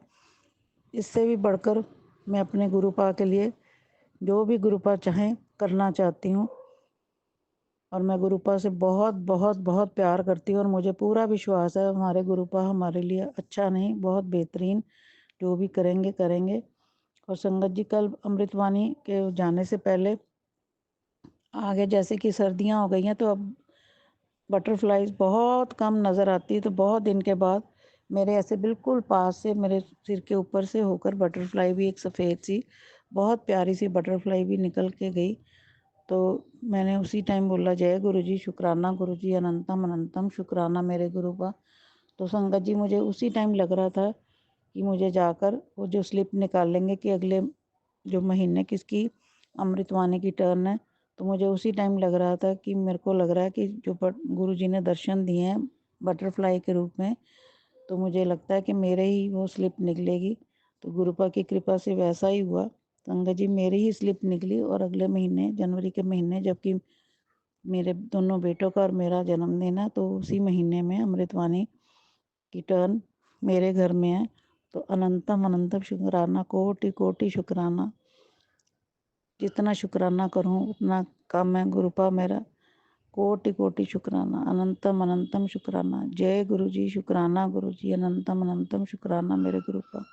इससे भी बढ़कर मैं अपने गुरुपा के लिए जो भी गुरुपा चाहें करना चाहती हूँ। और मैं गुरुपा से बहुत बहुत बहुत प्यार करती हूँ और मुझे पूरा विश्वास है हमारे गुरुपा हमारे लिए अच्छा नहीं, बहुत बेहतरीन जो भी करेंगे करेंगे। और संगत जी, कल अमृतवाणी के जाने से पहले आगे जैसे कि सर्दियाँ हो गई हैं तो अब बटरफ्लाइज बहुत कम नज़र आती है। तो बहुत दिन के बाद मेरे ऐसे बिल्कुल पास से मेरे सिर के ऊपर से होकर बटरफ्लाई भी, एक सफ़ेद सी बहुत प्यारी सी बटरफ्लाई भी निकल के गई। तो मैंने उसी टाइम बोला जय गुरु जी, शुक्राना गुरु जी, अनंतम अनंतम शुक्राना मेरे गुरुपा। तो संगत जी, मुझे उसी टाइम लग रहा था कि मुझे जाकर वो जो स्लिप निकालेंगे कि अगले जो महीने किसकी अमृतवाणी की टर्न है, तो मुझे उसी टाइम लग रहा था कि मेरे को लग रहा है कि जो गुरु जी ने दर्शन दिए हैं बटरफ्लाई के रूप में, तो मुझे लगता है कि मेरे ही वो स्लिप निकलेगी। तो गुरुपा की कृपा से वैसा ही हुआ। संगत जी, मेरी ही स्लिप निकली और अगले महीने जनवरी के महीने, जबकि मेरे दोनों बेटों का और मेरा जन्मदिन है, तो उसी महीने में अमृतवाणी की टर्न मेरे घर में है। तो अनंतम अनंतम शुक्राना, कोटि कोटि शुक्राना। जितना शुक्राना करूं उतना कम है गुरुपा मेरा। कोटि कोटि शुक्राना, अनंतम अनंतम शुक्राना। जय गुरु जी, शुक्राना गुरु जी, अनंतम अनंतम शुक्राना मेरे गुरुपा।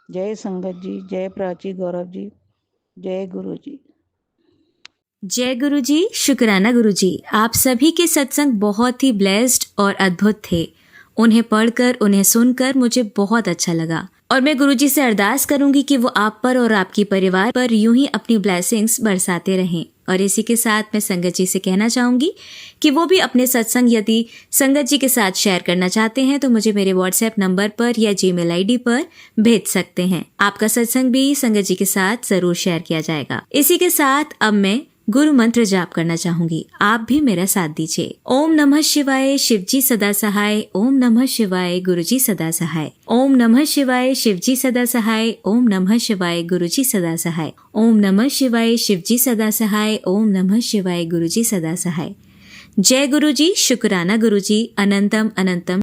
जय संगत जी, जय प्राची गौरव जी, जय गुरु जी। जय गुरु जी, शुक्राना गुरु जी। आप सभी के सत्संग बहुत ही ब्लेस्ड और अद्भुत थे। उन्हें पढ़कर, उन्हें सुनकर मुझे बहुत अच्छा लगा और मैं गुरु जी से अरदास करूंगी कि वो आप पर और आपके परिवार पर यूं ही अपनी ब्लेसिंग्स बरसाते रहें। और इसी के साथ मैं संगत जी से कहना चाहूंगी कि वो भी अपने सत्संग यदि संगत जी के साथ शेयर करना चाहते हैं तो मुझे मेरे व्हाट्सएप नंबर पर या जीमेल आईडी पर भेज सकते हैं। आपका सत्संग भी संगत जी के साथ जरूर शेयर किया जाएगा। इसी के साथ अब मैं गुरु मंत्र जाप करना चाहूंगी, आप भी मेरा साथ दीजिए। ओम नमः शिवाय, शिवजी सदा सहाय। ओम नमः शिवाय, गुरुजी सदा सहाय। ओम नमः शिवाय, शिवजी सदा सहाय। ओम नमः शिवाय, गुरुजी सदा सहाय। ओम नमः शिवाय, शिवजी सदा सहाय। ओम नमः शिवाय, गुरुजी सदा सहाय। जय गुरु जी, शुक्राना गुरु जी, अनंतम अनंतम